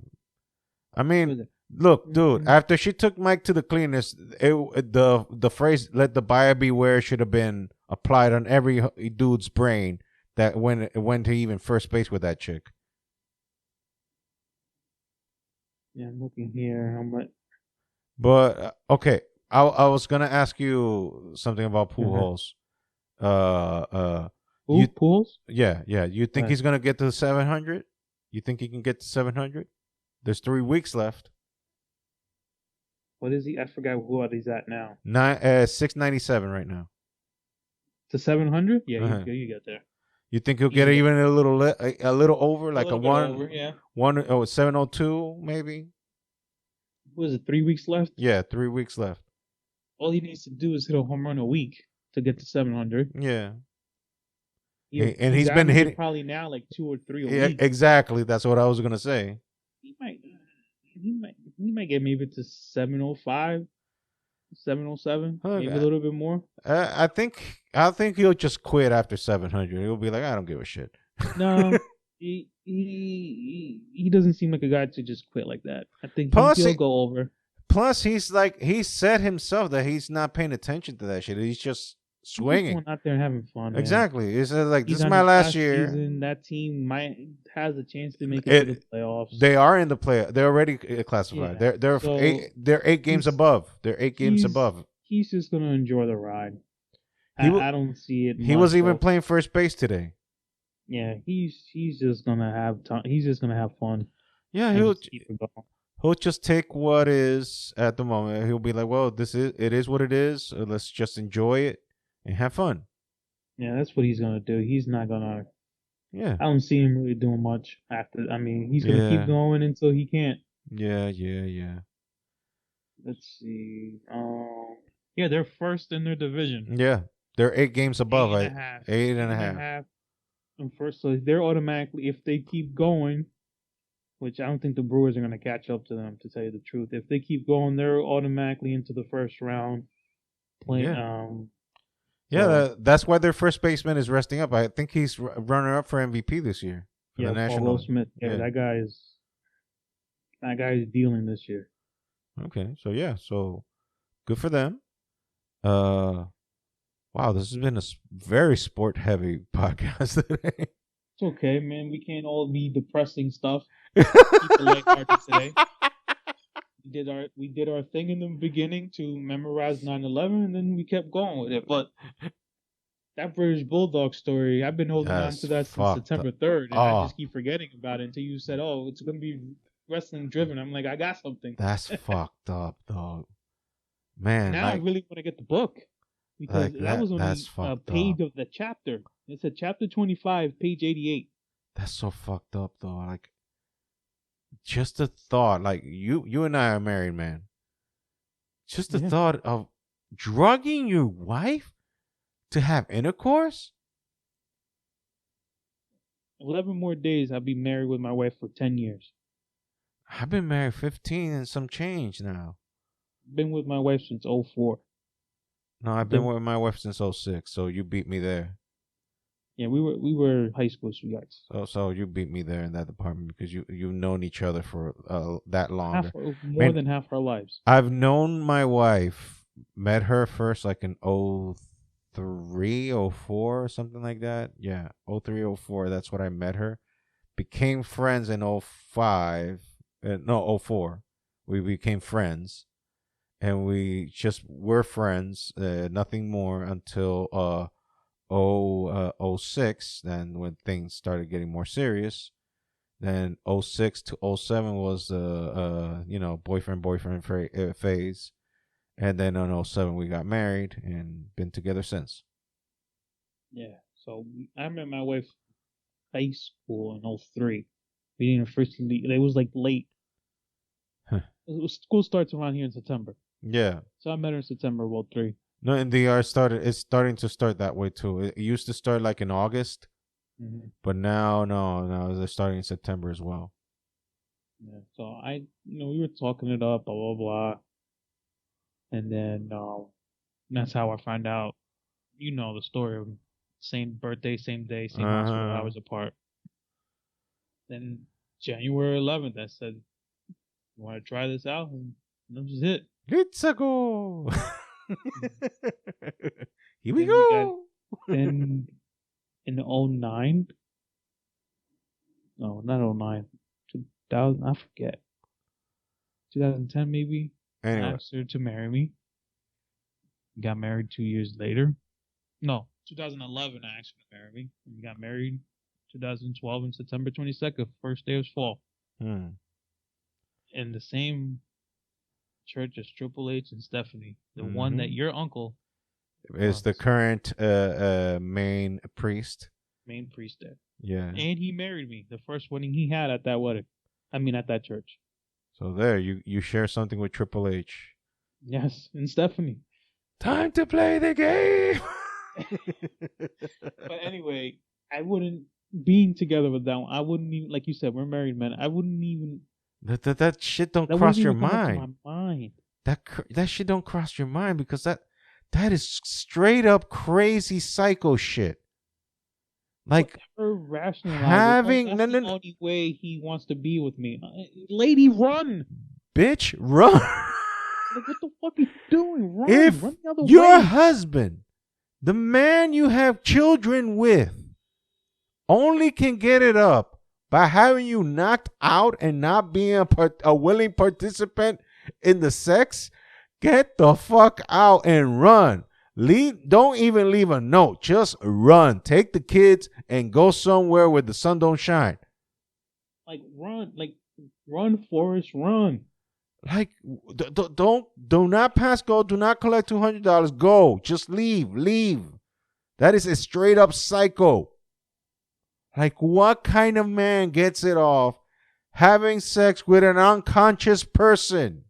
I What mean, was it? look, dude. Mhm. After she took Mike to the cleaners, the phrase "let the buyer beware" should have been applied on every dude's brain that went to even first base with that chick. Yeah, I'm looking here. I'm like, But okay, I was gonna ask you something about uh-huh. Pujols. You Who pools? yeah. You think Uh, he's gonna get to 700? You think he can get to 700? There's 3 weeks left. what is he? I forgot what he's at now. 697 right now. To 700? Yeah, Uh-huh. you get there. You think he'll You get can get even a little over, a like a little bit over. Yeah. 702 maybe? What is it? 3 weeks left. Yeah, 3 weeks left. All he needs to do is hit a home run a week to get to 700. Yeah, and He's he's been averaging hitting. probably now like 2 or 3 a Yeah, week. exactly. That's what I was gonna say. He might he might get maybe to 705, 707, maybe a Okay. little bit more. I think he'll just quit after 700. He'll be like, I don't give a shit. No, he doesn't seem like a guy to just quit like that. I think plus, he'll go over. plus he's like he said himself that he's not paying attention to that shit. He's just He's just swinging. going out there and having fun, man. Exactly. He said like this He's is on my his last last year. season. That team might has a chance to make it to the playoffs. They are in the play. They're already classified. Yeah. They're So they're 8 games above. They're 8 games above. he's just gonna enjoy the ride. He I don't see it. he Much was even though. playing first base today. Yeah, he's just gonna have time. He's just gonna have fun Yeah, and just keep it going. he'll just take what is at the moment. He'll be like, well, it is what it is. Let's just enjoy it and have fun. Yeah, that's what he's gonna do. He's not gonna. Yeah. I don't see him really doing much after. I mean, he's gonna keep Yeah. going until he can't. Yeah. Let's see. Yeah, they're first in their division. Yeah. They're 8 games above. 8.5. 8.5. And first, so they're automatically, if they keep going, which I don't think the Brewers are going to catch up to them, to tell you the truth. If they keep going, they're automatically into the first round. Playing. Yeah. So, that's why their first baseman is resting up. I think he's runner up for MVP this year for the Paul National. Goldschmidt. Yeah, that guy is dealing this year. Okay, so good for them. Wow, this has been a very sport heavy podcast today. It's okay, man. We can't all be depressing stuff. Keep the lighthearted today. We did our thing in the beginning to memorize 9/11, and then we kept going with it. But that British Bulldog story, I've been holding on to that since September 3rd, and I just keep forgetting about it until you said, "Oh, it's gonna be wrestling driven." I'm like, I got something. That's fucked up, dog. Man, now I really want to get the book because that was only a page of the chapter. It said chapter 25, page 88. That's so fucked up, though. Like, just the thought, like you and I are married, man. Just the thought of drugging your wife to have intercourse. 11 more days, I'll be married with my wife for 10 years. I've been married 15 and some change now. Been with my wife since 04. No, I've been with my wife since 06, so you beat me there. Yeah, we were high school sweethearts. So you beat me there in that department because you've known each other for that long. More than half our lives. I've known my wife, met her first like in 03, 04, something like that. Yeah, 03, 04. That's what I met her. Became friends in 05. No, 04. We became friends. And we just were friends, nothing more until 06. Then when things started getting more serious, then 06 to 07 was boyfriend phase, and then in 07 we got married and been together since. Yeah, so I met my wife high school in 03. We didn't first. It was like late. School starts around here in September. Yeah. So I met her in September of 03. No, and it's starting to start that way too. It used to start like in August, but now they're starting in September as well. Yeah. So we were talking it up, blah blah blah, and then that's how I find out. You know the story of same birthday, same day, same hospital, Uh-huh. hours apart. Then January 11th, I said, "You want to try this out?" And that was it. Let's go. Here we Then we got go. then in '09. No, not '09. 2000. I forget. 2010 maybe. I Anyway, asked her to marry me. We got married 2 years later. No, 2011. I asked her to marry me. And we got married 2012 on September 22nd, first day of fall, hmm. in the same church as Triple H and Stephanie, the one Mm-hmm. that your uncle Is the runs, current main priest? main priest there. Yeah. And he married me, the first wedding he had at that wedding. I mean, at that church. So there, you share something with Triple H. Yes, and Stephanie. Time to play the game. But anyway, I wouldn't being together with that one. I wouldn't even, like you said, we're married men. I wouldn't even. That shit don't That wouldn't cross your even come up to my mind. mind. That shit don't cross your mind because that is straight up crazy psycho shit. Like Her rationalize it. Oh, having that's no the no, no only way he wants to be with me. Lady, run! bitch run. Like, what the fuck are you doing? Run! If Run the other your way. husband, the man you have children with, only can get it up by having you knocked out and not being a willing participant in the sex, get the fuck out and run. Don't even leave a note. Just run. Take the kids and go somewhere where the sun don't shine. Like run, Forrest, run. Like, do not pass go. Do not collect $200. Go. Just leave. That is a straight up psycho. Like, what kind of man gets it off having sex with an unconscious person?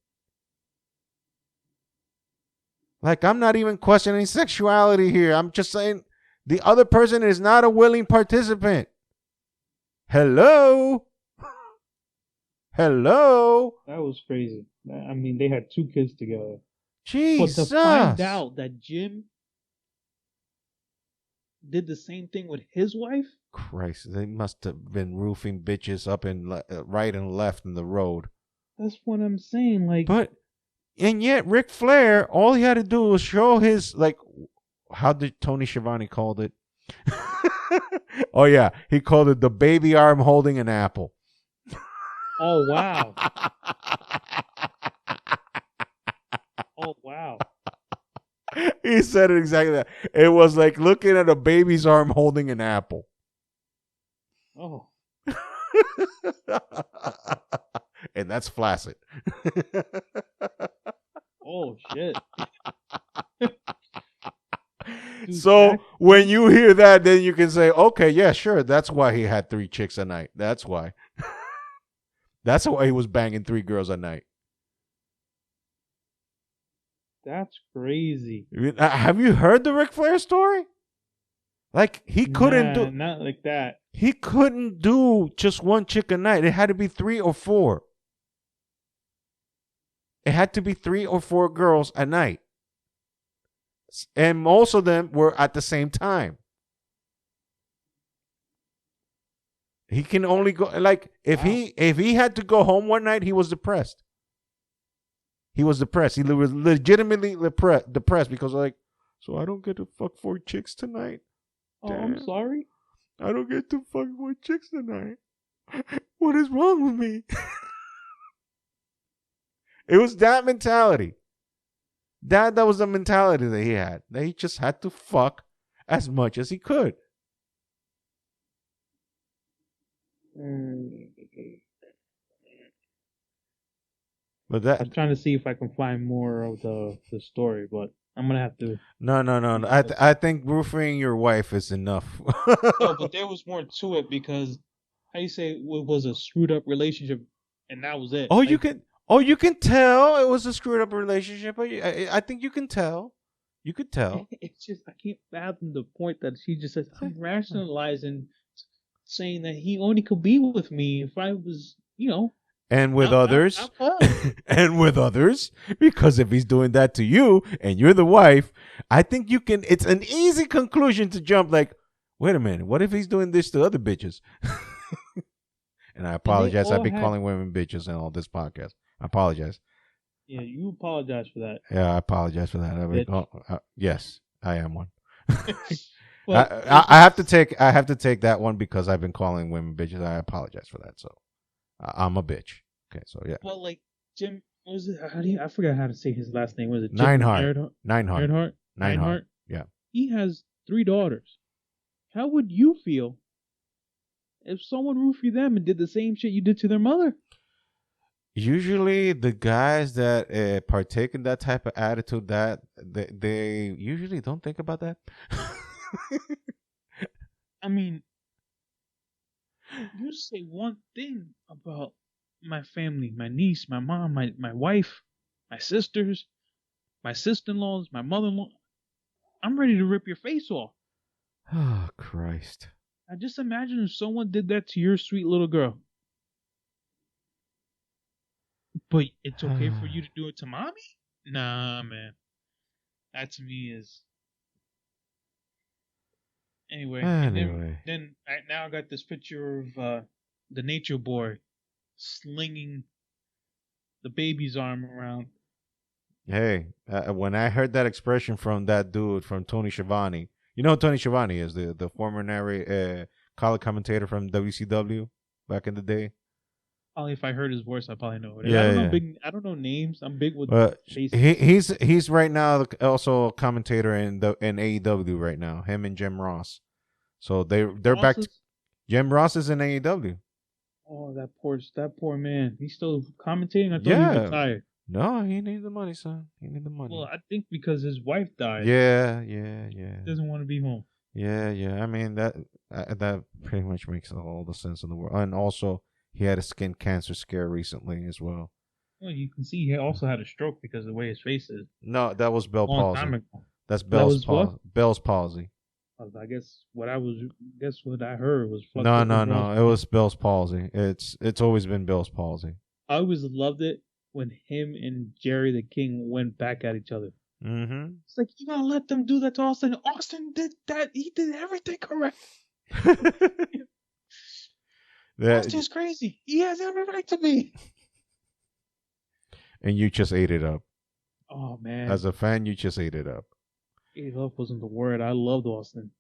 Like, I'm not even questioning sexuality here. I'm just saying the other person is not a willing participant. Hello? Hello? That was crazy. I mean, they had 2 kids together. But to Jesus. find out that Jim did the same thing with his wife, Christ, they must have been roofing bitches up and right and left in the road. that's what I'm saying. Like, But and yet Ric Flair, all he had to do was show his like how did Tony Schiavone called it? Oh yeah, he called it the baby arm holding an apple. oh wow, oh wow. He said it exactly that. It was like looking at a baby's arm holding an apple. Oh, And that's flaccid. oh shit. Dude, So when you hear that, then you can say, okay, yeah, sure. That's why he had 3 chicks a night. That's why. That's why he was banging 3 girls a night. that's crazy. Have you heard the Ric Flair story? Like he couldn't do. Not like that. He couldn't do just 1 chick a night. It had to be 3 or 4. It had to be 3 or 4 girls a night. And most of them were at the same time. He can only go like if he had to go home one night, he was depressed. He was depressed. He was legitimately depressed because like, so I don't get to fuck 4 chicks tonight. Oh, Damn. I'm sorry. I don't get to fuck 4 chicks tonight. What is wrong with me? It was that mentality. That was the mentality that he had. That he just had to fuck as much as he could. But that I'm trying to see if I can find more of the story, but I'm gonna have to. no. I think roofing your wife is enough. No, but there was more to it because how you say it was a screwed up relationship, and that was it. Oh, you can tell it was a screwed up relationship. I think you can tell. You could tell. It's just I can't fathom the point that she just says I'm rationalizing, saying that he only could be with me if I was, and with others, I'm fine. and with others, because if he's doing that to you and you're the wife, I think you can. It's an easy conclusion to jump. Like, wait a minute, what if he's doing this to other bitches? And I And they apologize. I've all been had. calling women bitches in all this podcast. I apologize. Yeah, you apologize for that, Yeah, I apologize for that. bitch. Yes, I am one. But I have to take that one because I've been calling women bitches. I apologize for that. So I'm a bitch. Okay, so yeah, well, like Jim, what was it? How do you? I forgot how to say his last name. Was it Jim Nineheart, Neidhart? Nineheart, Neidhart? Nineheart. Neidhart? Yeah. He has 3 daughters. How would you feel if someone roofied them and did the same shit you did to their mother? Usually, the guys that partake in that type of attitude, that they usually don't think about that. I mean, you say one thing about my family, my niece, my mom, my wife, my sisters, my sister-in-laws, my mother-in-law. I'm ready to rip your face off. Oh Christ! I just imagine if someone did that to your sweet little girl. But it's okay for you to do it to mommy? Nah, man. That to me is anyway. And Anyway, now I got this picture of the nature boy slinging the baby's arm around. hey, when I heard that expression from that dude from Tony Schiavone, you know who Tony Schiavone is, the former color commentator from WCW back in the day. Probably if I heard his voice, I probably know it. Yeah, yeah. I don't know names. I'm big with But faces. he's right now also a commentator in AEW right now. Him and Jim Ross. So they're back. Jim Ross is in AEW. Oh, that poor man. He's still commentating. I thought he Yeah. retired. No, he needs the money, son. He needs the money. Well, I think because his wife died. Yeah. He doesn't want to be home. Yeah. I mean that pretty much makes all the sense in the world. And also, he had a skin cancer scare recently as well. Well, you can see he also had a stroke because of the way his face is. No, that was Bell Long palsy. time ago. That's Bell's palsy. What? Bell's palsy. I guess what I heard was fucked No. up. It was Bell's palsy. It's always been Bell's palsy. I always loved it when him and Jerry the King went back at each other. Mm-hmm. It's like, you gotta let them do that to Austin. Austin did that. He did everything correct. Austin's crazy. He has every right to be. And you just ate it up. Oh man. As a fan, you just ate it up. Ate up wasn't the word. I loved Austin.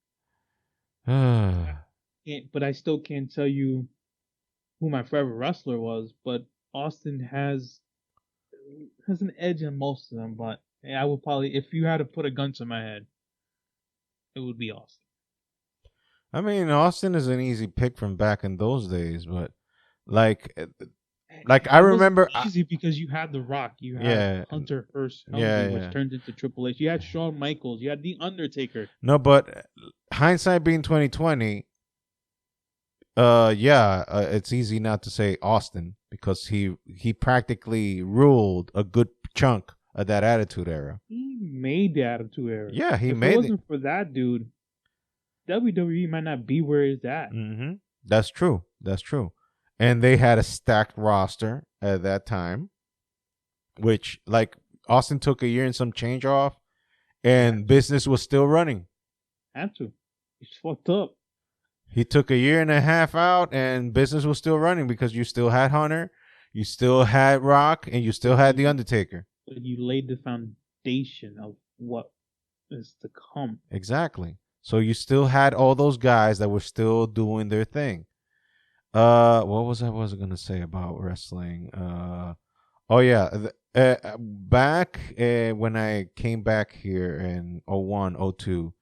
But I still can't tell you who my favorite wrestler was, but Austin has an edge in most of them, but I would probably, if you had to put a gun to my head, it would be Austin. I mean, Austin is an easy pick from back in those days, but like I remember easy because you had The Rock, you had Hunter Hearst Helmsley, which turned into Triple H. You had Shawn Michaels, you had The Undertaker. No, but hindsight being 2020, it's easy not to say Austin because he practically ruled a good chunk of that Attitude Era. He made the Attitude Era. Yeah, if it wasn't for that dude, WWE might not be where it's at. Mm-hmm. That's true. And they had a stacked roster at that time, which, like, Austin took a year and some change off, and business was still running. Had to. It's fucked up. He took a year and a half out, and business was still running because you still had Hunter, you still had Rock, and you still had The Undertaker. But you laid the foundation of what is to come. Exactly. So you still had all those guys that were still doing their thing. What was I gonna say about wrestling? Back when I came back here in 01, 02,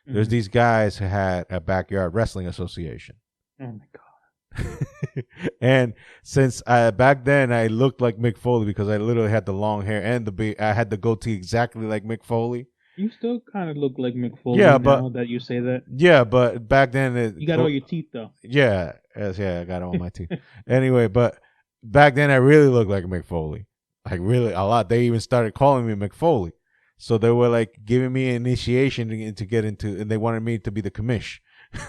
there's these guys who had a backyard wrestling association. Oh my god! And since back then I looked like Mick Foley because I literally had the long hair and I had the goatee exactly like Mick Foley. You still kind of look like Mick Foley now that you say that. Yeah, but back then you got all your teeth though. Yeah, I got all my teeth. Anyway, but back then I really looked like Mick Foley, like really a lot. They even started calling me Mick Foley, so they were like giving me an initiation to get into, and they wanted me to be the commish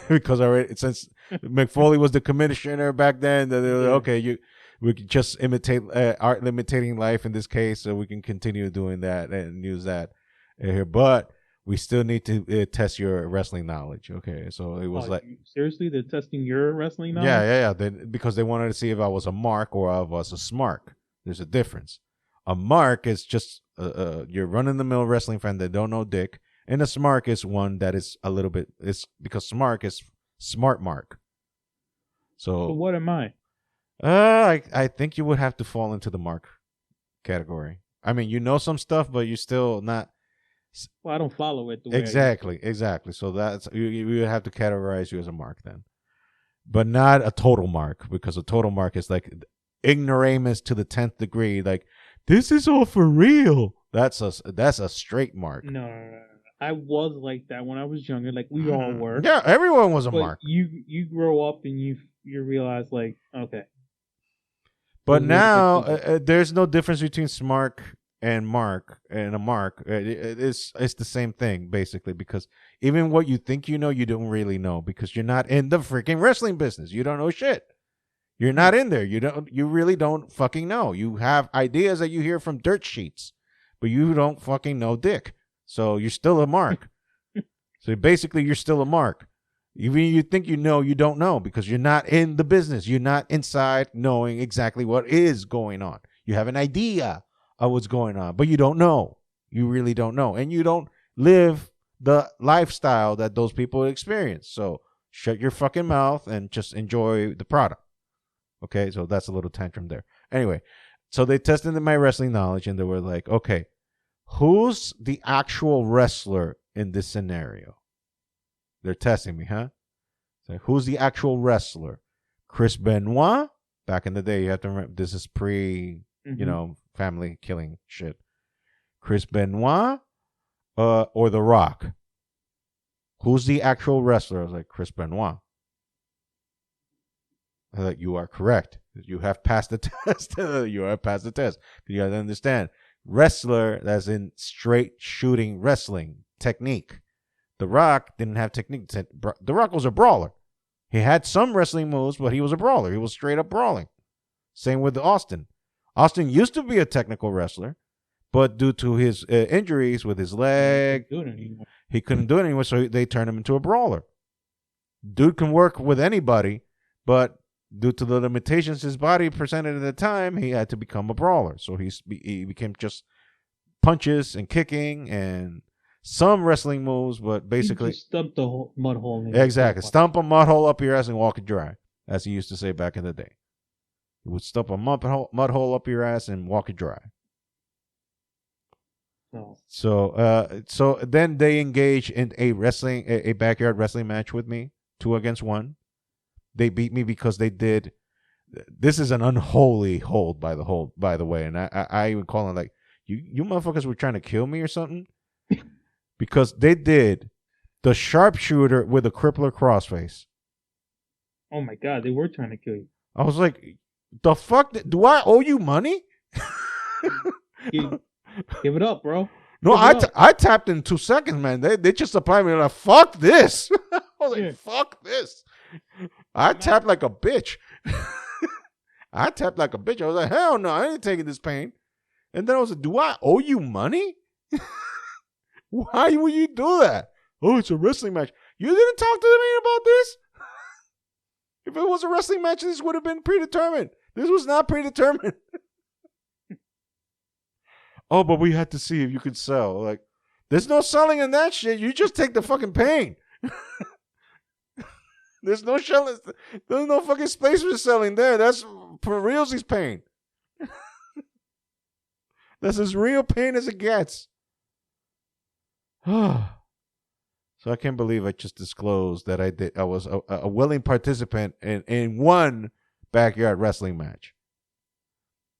because since Mick Foley was the commissioner back then, they were like, okay, we can just imitate art imitating life in this case, so we can continue doing that and use that here. But we still need to test your wrestling knowledge. Okay, so it was like, seriously, they're testing your wrestling knowledge? yeah. Because they wanted to see if I was a mark or I was a smark. There's a difference. A mark is just your run in the mill wrestling fan that don't know dick, and a smark is one that is a little bit. It's because smark is smart mark. So what am I? I think you would have to fall into the mark category. I mean, you know some stuff, but you're still not. Well, I don't follow it. The way Exactly. So that's you would have to categorize you as a mark then, but not a total mark, because a total mark is like ignoramus to the 10th degree. Like, this is all for real. That's a straight mark. No. I was like that when I was younger. Like we all were. Yeah, everyone was a mark. You grow up and you realize, like, okay. But now there's no difference between smart and mark and a mark. It's the same thing basically, because even what you think you know, you don't really know, because you're not in the freaking wrestling business. You don't know shit. You're not in there. You really don't fucking know. You have ideas that you hear from dirt sheets, but you don't fucking know dick. So you're still a mark. So basically you're still a mark. Even you think you know, you don't know, because you're not in the business. You're not inside knowing exactly what is going on. You have an idea of what's going on, but you don't know. You really don't know. And you don't live the lifestyle that those people experience. So shut your fucking mouth and just enjoy the product. Okay, so that's a little tantrum there. Anyway, so they tested my wrestling knowledge, and they were like, okay, who's the actual wrestler in this scenario? They're testing me, huh? So who's the actual wrestler? Chris Benoit? Back in the day, you have to remember, this is pre, family killing shit. Chris Benoit or The Rock? Who's the actual wrestler? I was like, Chris Benoit. I was like, you are correct. You have passed the test. You have passed the test. You got to understand. Wrestler, that's in straight shooting wrestling technique. The Rock didn't have technique. The Rock was a brawler. He had some wrestling moves, but he was a brawler. He was straight up brawling. Same with Austin. Austin used to be a technical wrestler, but due to his injuries with his leg, he couldn't do it anymore, so they turned him into a brawler. Dude can work with anybody, but due to the limitations his body presented at the time, he had to become a brawler. So he became just punches and kicking and some wrestling moves, but basically you just stump the mud hole. Exactly, stump a mud hole up your ass and walk it dry, as he used to say back in the day. He would stump a mud hole up your ass and walk it dry. No. So then they engage in a backyard wrestling match with me, 2 against 1. They beat me because they did. This is an unholy hold, by the way, and I even call it like, you motherfuckers were trying to kill me or something, because they did the sharpshooter with a crippler crossface. Oh my god, they were trying to kill you. I was like, the fuck? Do I owe you money? Give it up, bro. No, I tapped in 2 seconds, man. They just applied me like, fuck this. I was like, fuck this. I tapped like a bitch. I was like, hell no, I ain't taking this pain. And then I was like, do I owe you money? Why would you do that? Oh, it's a wrestling match. You didn't talk to me about this? If it was a wrestling match, this would have been predetermined. This was not predetermined. Oh, but we had to see if you could sell. Like, there's no selling in that shit. You just take the fucking pain. There's no selling. There's no fucking space for selling there. That's for realsy's pain. That's as real pain as it gets. So I can't believe I just disclosed that I was a willing participant in one backyard wrestling match.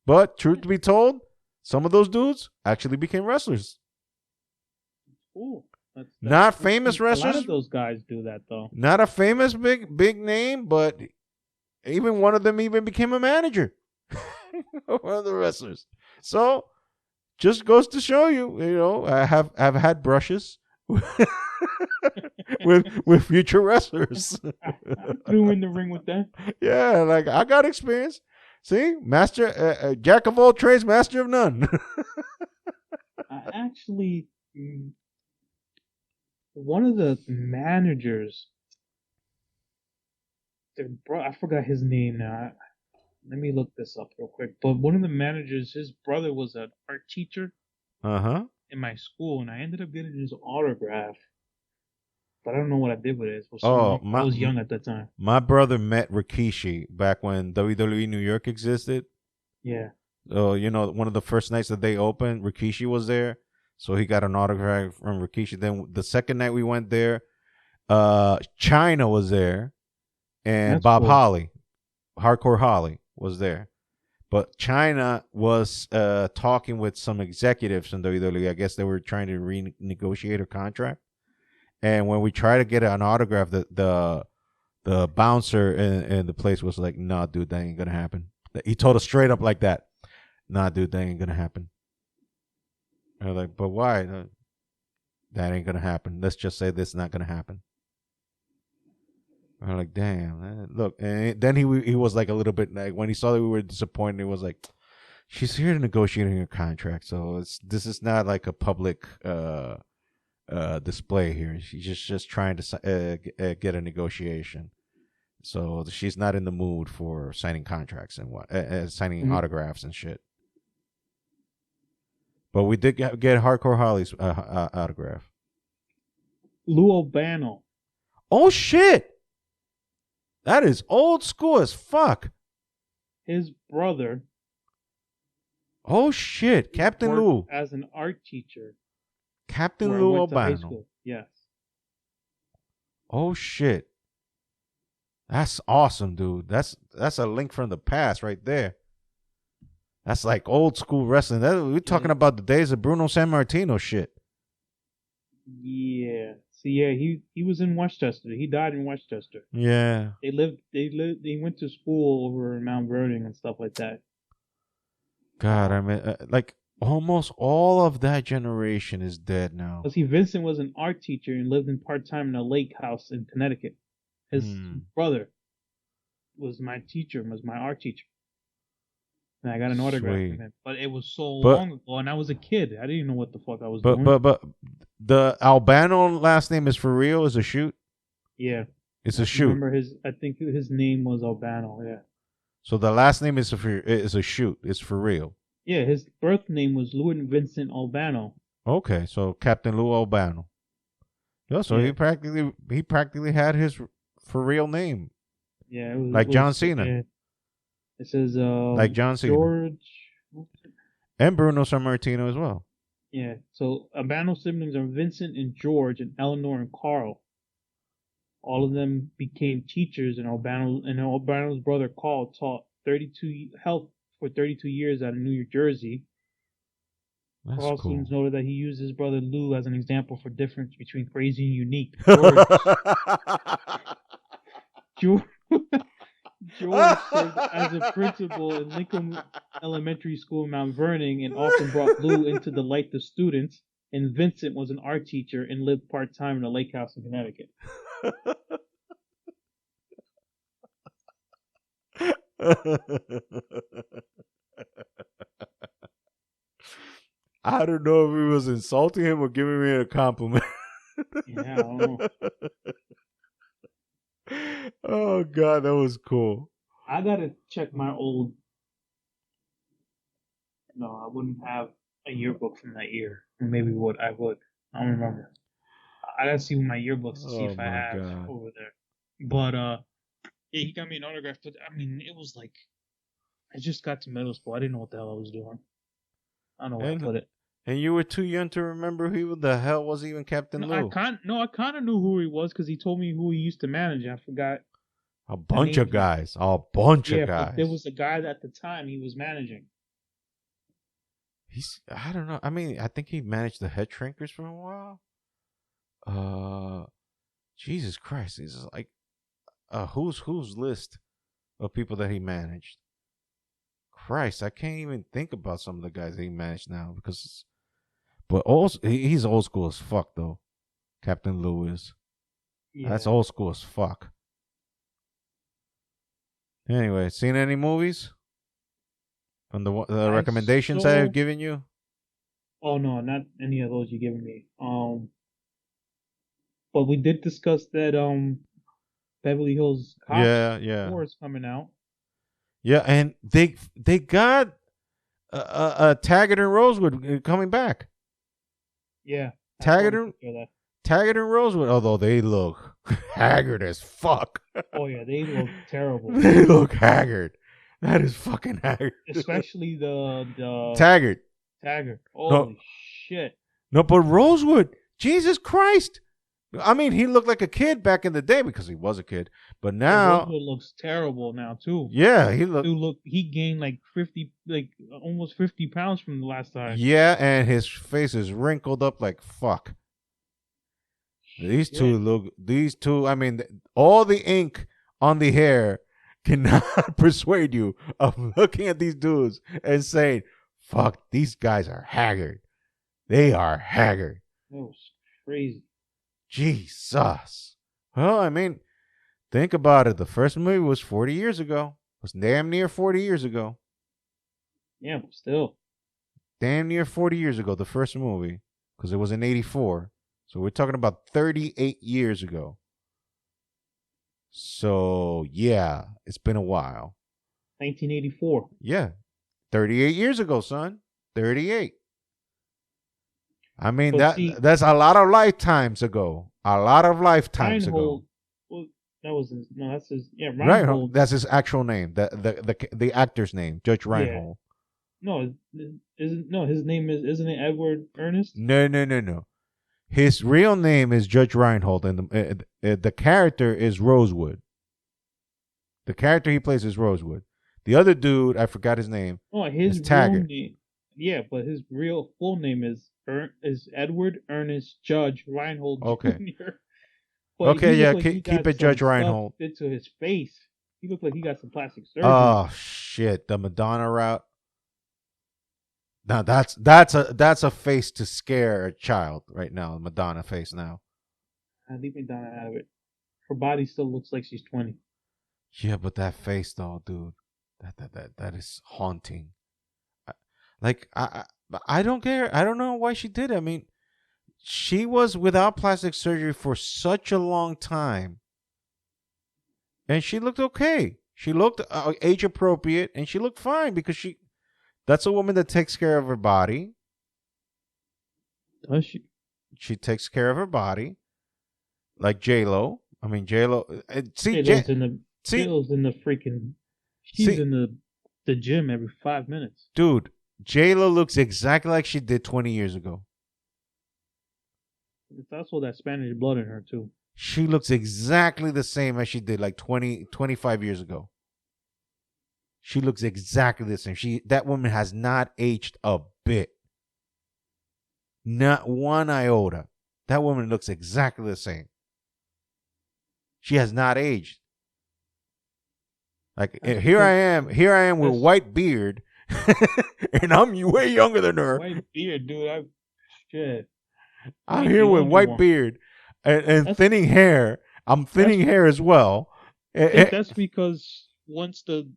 But truth to be told, some of those dudes actually became wrestlers. Ooh. Not famous wrestlers. A lot of those guys do that, though. Not a famous big name, but even one of them even became a manager. One of the wrestlers. So just goes to show you, I have had brushes with future wrestlers. Threw in the ring with them. Yeah, like I got experience. See, master, jack of all trades, master of none. I actually, one of the managers, I forgot his name now. Let me look this up real quick. But one of the managers, his brother was an art teacher Uh-huh. in my school, and I ended up getting his autograph. But I don't know what I did with it. It was so Oh, long. I was young at that time. my brother met Rikishi back when WWE New York existed. Yeah. Oh, one of the first nights that they opened, Rikishi was there, so he got an autograph from Rikishi. Then the second night we went there, China was there, and That's Bob cool. Holly, Hardcore Holly, was there. But China was talking with some executives from WWE. I guess they were trying to renegotiate a contract. And when we tried to get an autograph, the bouncer in the place was like, "Nah, dude, that ain't gonna happen." He told us straight up like that. "Nah, dude, that ain't gonna happen." I was like, "But why?" That ain't gonna happen. Let's just say this is not gonna happen. I'm like, damn, man. Look. And then he was like a little bit like when he saw that we were disappointed, he was like, "She's here to negotiate her contract, so this is not like a public display here. She's just trying to get a negotiation. So she's not in the mood for signing contracts and signing autographs and shit." But we did get Hardcore Holly's autograph. Lou Albano. Oh shit! That is old school as fuck. His brother. Oh shit, Captain Lou as an art teacher. Captain Lou Albano. Yes. Oh shit. That's awesome, dude. That's a link from the past right there. That's like old school wrestling. We're talking about the days of Bruno Sammartino shit. Yeah. See, yeah, he was in Westchester. He died in Westchester. Yeah. They went to school over in Mount Vernon and stuff like that. God, I mean, like almost all of that generation is dead now. See, Vincent was an art teacher and lived in part-time in a lake house in Connecticut. His brother was my art teacher. And I got an autograph from him. But it was so long ago, and I was a kid. I didn't know what the fuck I was doing. But the Albano last name is for real? Is a shoot? Yeah. It's a shoot. I think his name was Albano, yeah. So the last name is a shoot. It's for real. Yeah, his birth name was Louis Vincent Albano. Okay, so Captain Lou Albano. Yeah, so he practically had his for real name. Yeah, like John Cena. Yeah. It says like John Cena. George and Bruno Sammartino as well. Yeah, so Albano's siblings are Vincent and George and Eleanor and Carl. All of them became teachers, and Albano's brother Carl taught 32 years out of New Jersey. That's Carl cool. Students noted that he used his brother Lou as an example for difference between crazy and unique. George served as a principal in Lincoln Elementary School in Mount Vernon and often brought Lou in to delight the students. And Vincent was an art teacher and lived part-time in a lake house in Connecticut. I don't know if he was insulting him or giving me a compliment. Yeah, I don't know. Oh God, that was cool. I gotta check my old. No, I wouldn't have a yearbook from that year. Maybe I would. I don't remember. I gotta see my yearbooks to see if I have over there. But yeah, he got me an autograph. But I mean, it was like I just got to middle school. I didn't know what the hell I was doing. I don't know where I put it. And you were too young to remember who the hell was even Captain Lou. I kind of knew who he was because he told me who he used to manage. I forgot. A bunch of guys. A bunch of guys. But there was a guy at the time he was managing. I don't know. I mean, I think he managed the Head Shrinkers for a while. Jesus Christ. He's like, who's list of people that he managed? Christ, I can't even think about some of the guys that he managed now because, but also he's old school as fuck though. Captain Lou is. Yeah. That's old school as fuck. Anyway, seen any movies? From the I recommendations I have saw. given you. Oh no, not any of those you giving me. But we did discuss that Beverly Hills Cops Yeah, yeah, 4 is coming out. yeah, and they got Taggart and Rosewood coming back. Yeah, I saw Taggart the and picture of that. Taggart and Rosewood, although they look haggard as fuck. Oh yeah, they look terrible. They look haggard. That is fucking haggard. Especially the Taggart. Taggart. No, Holy shit. no, but Rosewood. Jesus Christ. I mean, he looked like a kid back in the day because he was a kid. But Yeah, now, Rosewood looks terrible now too. yeah, he looked. Dude, he gained like 50, like almost 50 pounds from the last time. Yeah, and his face is wrinkled up like fuck. These two, I mean, all the ink on the hair cannot persuade you of looking at these dudes and saying, fuck, these guys are haggard. They are haggard. That was crazy. Jesus. Well, I mean, think about it. The first movie was 40 years ago. It was damn near 40 years ago. Yeah, but still. Damn near 40 years ago, the first movie, because it was in 84. So we're talking about 38 years ago. So, yeah, it's been a while. 1984. Yeah, 38 years ago, son. 38. I mean, But see, that's a lot of lifetimes ago. A lot of lifetimes Reinhold. ago. Well, that was his. No, that's his. Yeah, Right, Reinhold. that's his actual name. The actor's name, Judge Reinhold. No, his name isn't it Edward Ernest? No. His real name is Judge Reinhold, and the character is Rosewood. The character he plays is Rosewood. The other dude, I forgot his name. Oh, his is Taggart. real name. Yeah, but his real full name is Edward Ernest Judge Reinhold Okay. Jr. But Okay, he yeah, looked like he keep got it Judge some stuff Reinhold. into his face. He looked like he got some plastic surgery. Oh shit, the Madonna route. Now that's a face to scare a child right now. Madonna face now. I leave Madonna out of it. Her body still looks like she's 20. Yeah, but that face though, dude, that is haunting. I don't care. I don't know why she did it. I mean, she was without plastic surgery for such a long time, and she looked okay. She looked age appropriate, and she looked fine because that's a woman that takes care of her body. Does she? She takes care of her body, like J-Lo. I mean, J-Lo. J-Lo's in the freaking. She's in the gym every 5 minutes. Dude, J-Lo looks exactly like she did 20 years ago. It's also that Spanish blood in her too. She looks exactly the same as she did like 25 years ago. She looks exactly the same. That woman has not aged a bit. Not one iota. That woman looks exactly the same. She has not aged. Like here I am with white beard, and I'm way younger than her. White beard, dude. Shit. I'm here with white beard and thinning hair. I'm thinning hair as well. I think that's because once the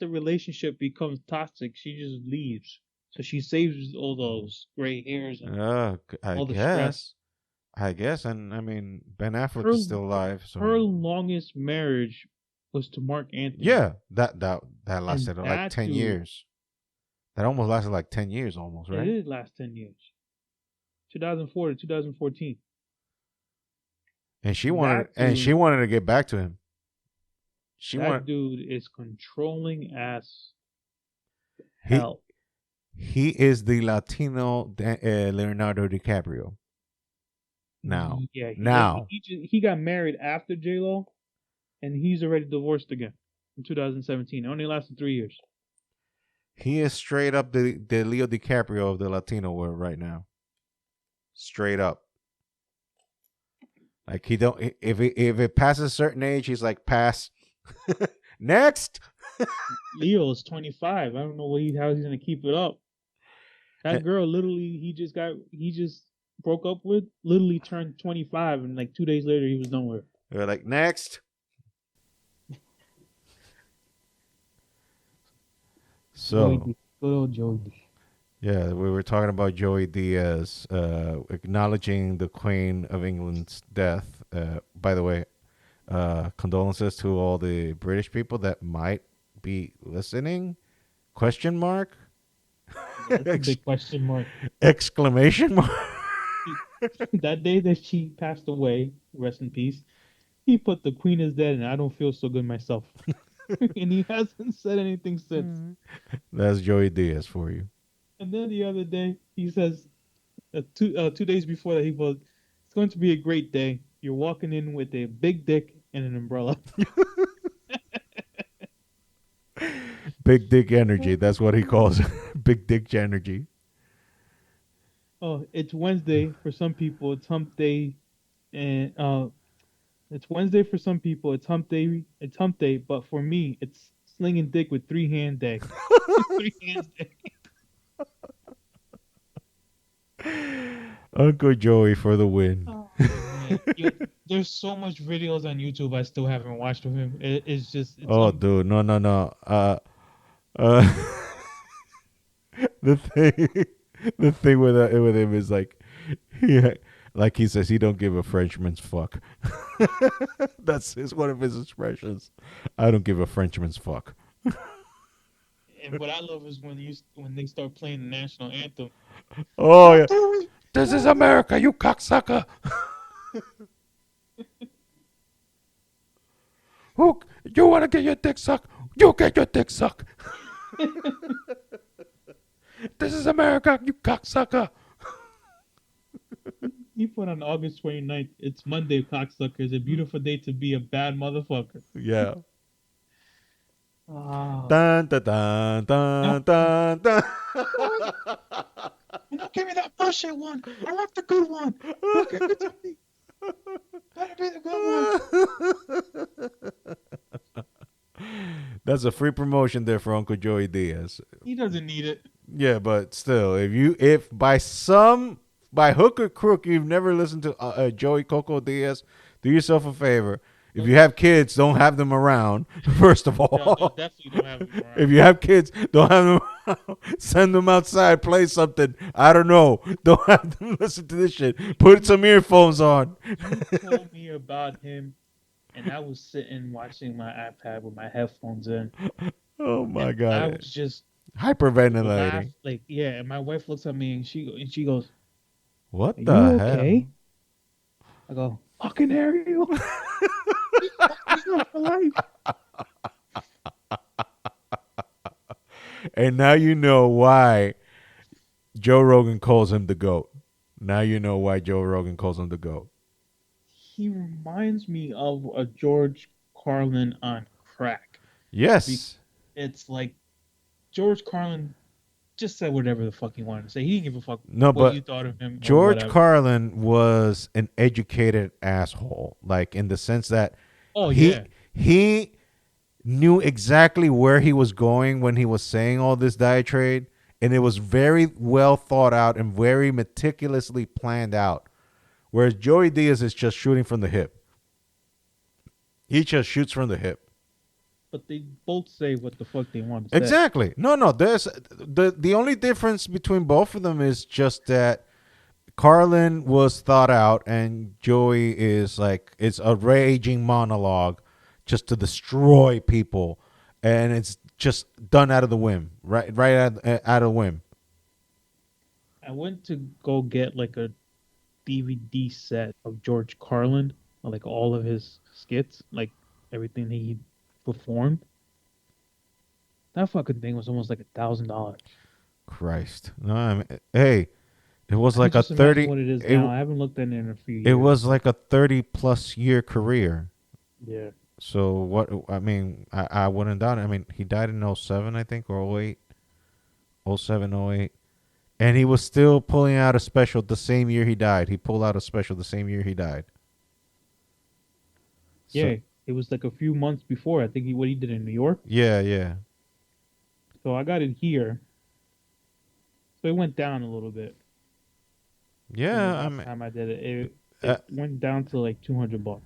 relationship becomes toxic, she just leaves. So she saves all those gray hairs and all the stress. I guess, and I mean Ben Affleck is still alive. So her longest marriage was to Mark Anthony. Yeah, that lasted like 10 years. That almost lasted like 10 years, almost, right? It did last 10 years. 2004 to 2014. And she wanted to get back to him. Dude is controlling as hell. He is the Latino Leonardo DiCaprio. Now, he got married after J-Lo, and he's already divorced again in 2017. It only lasted 3 years. He is straight up the Leo DiCaprio of the Latino world right now. Straight up. Like he don't if it passes a certain age, he's like pass. Next. Leo is 25. I don't know how he's gonna keep it up. That girl literally he just broke up with literally turned 25, and like 2 days later he was done with her. They're like next. Joey So D. Good old Joey D. yeah, we were talking about Joey Diaz acknowledging the Queen of England's death. By the way, condolences to all the British people that might be listening. Question mark? Yeah, that's a big question mark. Exclamation mark? He, that day that she passed away, rest in peace, he put the Queen is dead and I don't feel so good myself. And he hasn't said anything since. That's Joey Diaz for you. And then the other day, he says, 2 days before that, he was, it's going to be a great day. You're walking in with a big dick and an umbrella. Big dick energy. That's what he calls it. Big dick energy. Oh, it's Wednesday for some people. It's hump day, and it's Wednesday for some people. It's hump day. It's hump day, but for me, it's slinging dick with three hand day. Three hands day. Uncle Joey for the win. Oh man, there's so much videos on YouTube I still haven't watched of him. It's just it's Oh, dude, no, no, no. Uh, the thing, the thing with him is like, he, like he says, he don't give a Frenchman's fuck. That's his one of his expressions. I don't give a Frenchman's fuck. and what I love is when they start playing the national anthem. Oh yeah, this is America, you cocksucker. Who you want to get your dick sucked? You get your dick sucked. This is America, you cocksucker. He put on August 29th. It's Monday, cocksuckers. A beautiful day to be a bad motherfucker. Yeah. Oh. Dun dun dun No, dun dun dun. no, give me that bullshit one. I want the good one. Don't give it to me. Better be the good one. That's a free promotion there for Uncle Joey Diaz. He doesn't need it. Yeah, but still, if by hook or crook you've never listened to Joey Coco Diaz, do yourself a favor. If you have kids, don't have them around. First of No, all, definitely don't have him around. if you have kids, don't have them around. Send them outside, play something. I don't know. Don't have them listen to this shit. Put some earphones on. You told me about him, and I was sitting watching my iPad with my headphones in, Oh my and I god, was just laugh hyperventilating. like yeah. And my wife looks at me and she goes, What "Are the you hell? okay?" I go, "Fucking Ariel, for life." And now you know why Joe Rogan calls him the GOAT. Now you know why Joe Rogan calls him the GOAT. He reminds me of a George Carlin on crack. Yes. It's like George Carlin just said whatever the fuck he wanted to say. He didn't give a fuck No, what you but thought of him or George whatever. Carlin was an educated asshole. Like in the sense that Oh he yeah, he knew exactly where he was going when he was saying all this diatribe, and it was very well thought out and very meticulously planned out. Whereas Joey Diaz is just shooting from the hip. He just shoots from the hip. but they both say what the fuck they want to say. Exactly. No, no. There's the only difference between both of them is just that Carlin was thought out, and Joey is like it's a raging monologue just to destroy people, and it's just done out of the whim, right out of whim. I went to go get like a DVD set of George Carlin, like all of his skits, like everything he performed. That fucking thing was almost like $1,000. Christ. No, I mean, hey, it was I could like a just imagine 30 what it is it now. I haven't looked at it in a few it years. was like a 30 plus year career. Yeah. So what I mean, I wouldn't doubt it. I mean, he died in '07, I think, or '08, '07, '08. And he was still pulling out a special the same year he died. He pulled out a special the same year he died. So Yeah, it was like a few months before. I think what he did in New York. yeah, yeah. So I got it here. So it went down a little bit from the Yeah, I last mean time I did it. It uh, it went down to like $200.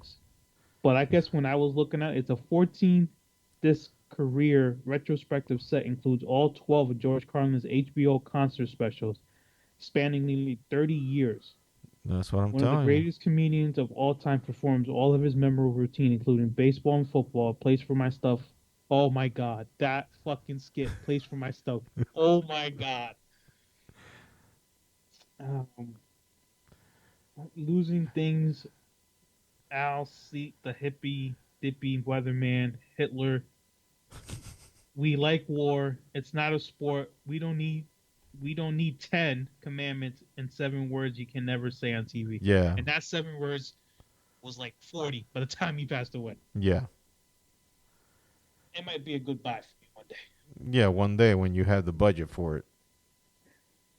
But I guess when I was looking at it, it's a 14 disc career retrospective set includes all 12 of George Carlin's HBO concert specials, spanning nearly 30 years. That's what I'm One of the telling you. greatest comedians of all time performs all of his memorable routine, including baseball and football, Plays for My Stuff. Oh my god, that fucking skit, Plays for My Stuff. Oh my god. Um, Losing Things, Al Seat, the hippie, dippy weatherman, Hitler. We like war. It's not a sport. We don't need 10 commandments and 7 words you can never say on TV. Yeah. And that 7 words was like 40 by the time he passed away. Yeah. It might be a goodbye for me one day. Yeah. One day when you have the budget for it.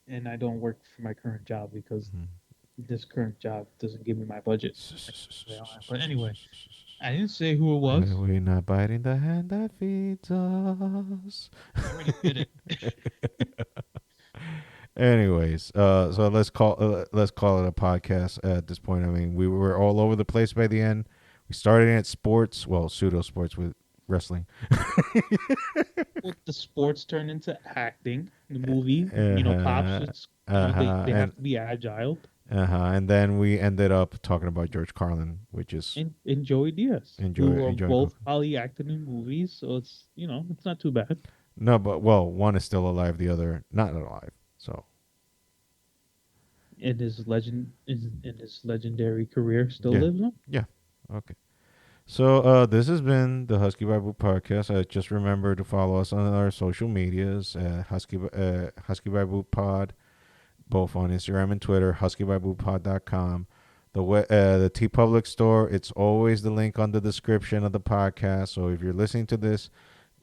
And I don't work for my current job because Mhm. this current job doesn't give me my budget. But anyway, I didn't say who it was. We're not biting the hand that feeds us. I already did it. Anyways, so let's call it a podcast at this point. I mean, we were all over the place by the end. We started at sports, well, pseudo sports with wrestling. Well, the sports turned into acting. The movie, cops, it's, they have to be agile. And then we ended up talking about George Carlin, which is And Joey Diaz, who are both probably acted in movies, so it's it's not too bad. No, but well, one is still alive, the other not alive. So In his legendary career, still lives on. Yeah. Okay. So this has been the Husky Bible podcast. Just remember to follow us on our social medias, Husky Bible Pod, both on Instagram and Twitter, HuskyBiblePod.com. The T Public store, it's always the link on the description of the podcast. So if you're listening to this,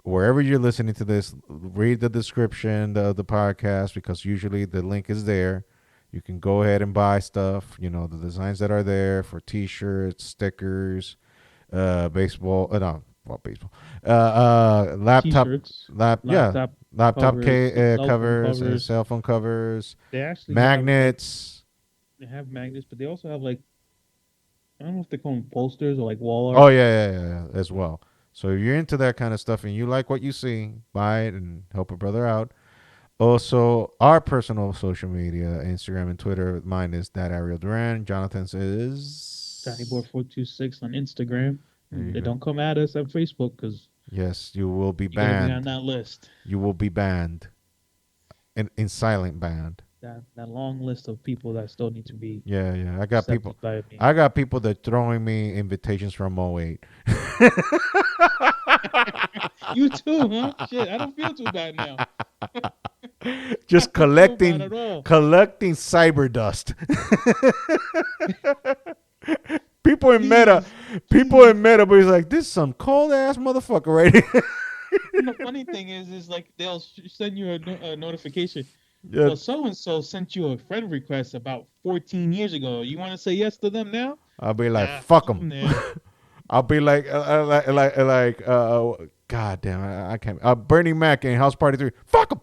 wherever you're listening to this, read the description of the podcast because usually the link is there. You can go ahead and buy stuff, the designs that are there for T-shirts, stickers, baseball, laptop, laptop covers, cell phone covers, they actually magnets. They have magnets, but they also have I don't know if they call them posters or wall art. Oh yeah, as well. So if you're into that kind of stuff and you like what you see, buy it and help a brother out. Also, our personal social media, Instagram and Twitter. Mine is that Ariel Duran. Jonathan's is Dannyboy426 on Instagram. They don't come at us on Facebook because yes, you will be banned. Be on that list. You will be banned. In silent banned. That long list of people that still need to be. Yeah. I got people that throwing me invitations from 08. You too, huh? Shit, I don't feel too bad now. Just collecting cyber dust. People in Meta, but he's like, this is some cold ass motherfucker right here. The funny thing is they'll send you a notification. Yeah. Well, so and so sent you a friend request about 14 years ago. You want to say yes to them now? I'll be like, fuck them. I'll be like, God damn, I can't. Bernie Mac in House Party 3. Fuck him.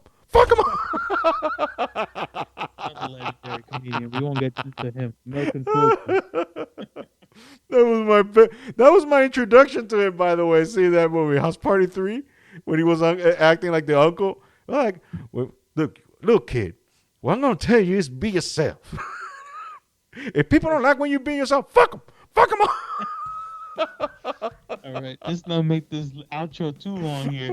I'm a legendary comedian. We won't get into him. No confusion. That was my introduction to him, by the way. See that movie, House Party 3, when he was acting like the uncle. Like, look, little kid, what I'm gonna tell you is be yourself. If people don't like when you be yourself, fuck them up. All right, let's not make this outro too long here.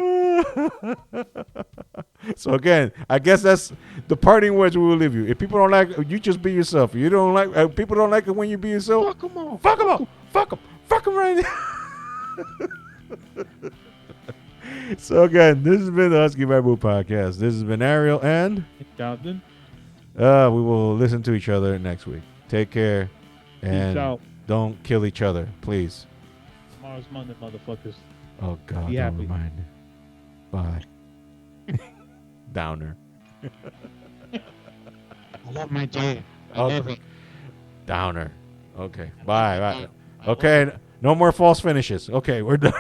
So again, I guess that's the parting words we will leave you. If people don't like you, just be yourself. If you don't like people don't like it when you be yourself. Fuck them all. Fuck them up. Fuck them right now. So again, this has been the Husky Bible podcast. This has been Ariel and Jonathan. We will listen to each other next week. Take care and don't kill each other, please. Tomorrow's Monday, motherfuckers. Oh God, be don't happy. remind me. Bye. Downer. I love my day. I love it. Downer. Okay. Bye. Okay. No more false finishes. Okay, we're done.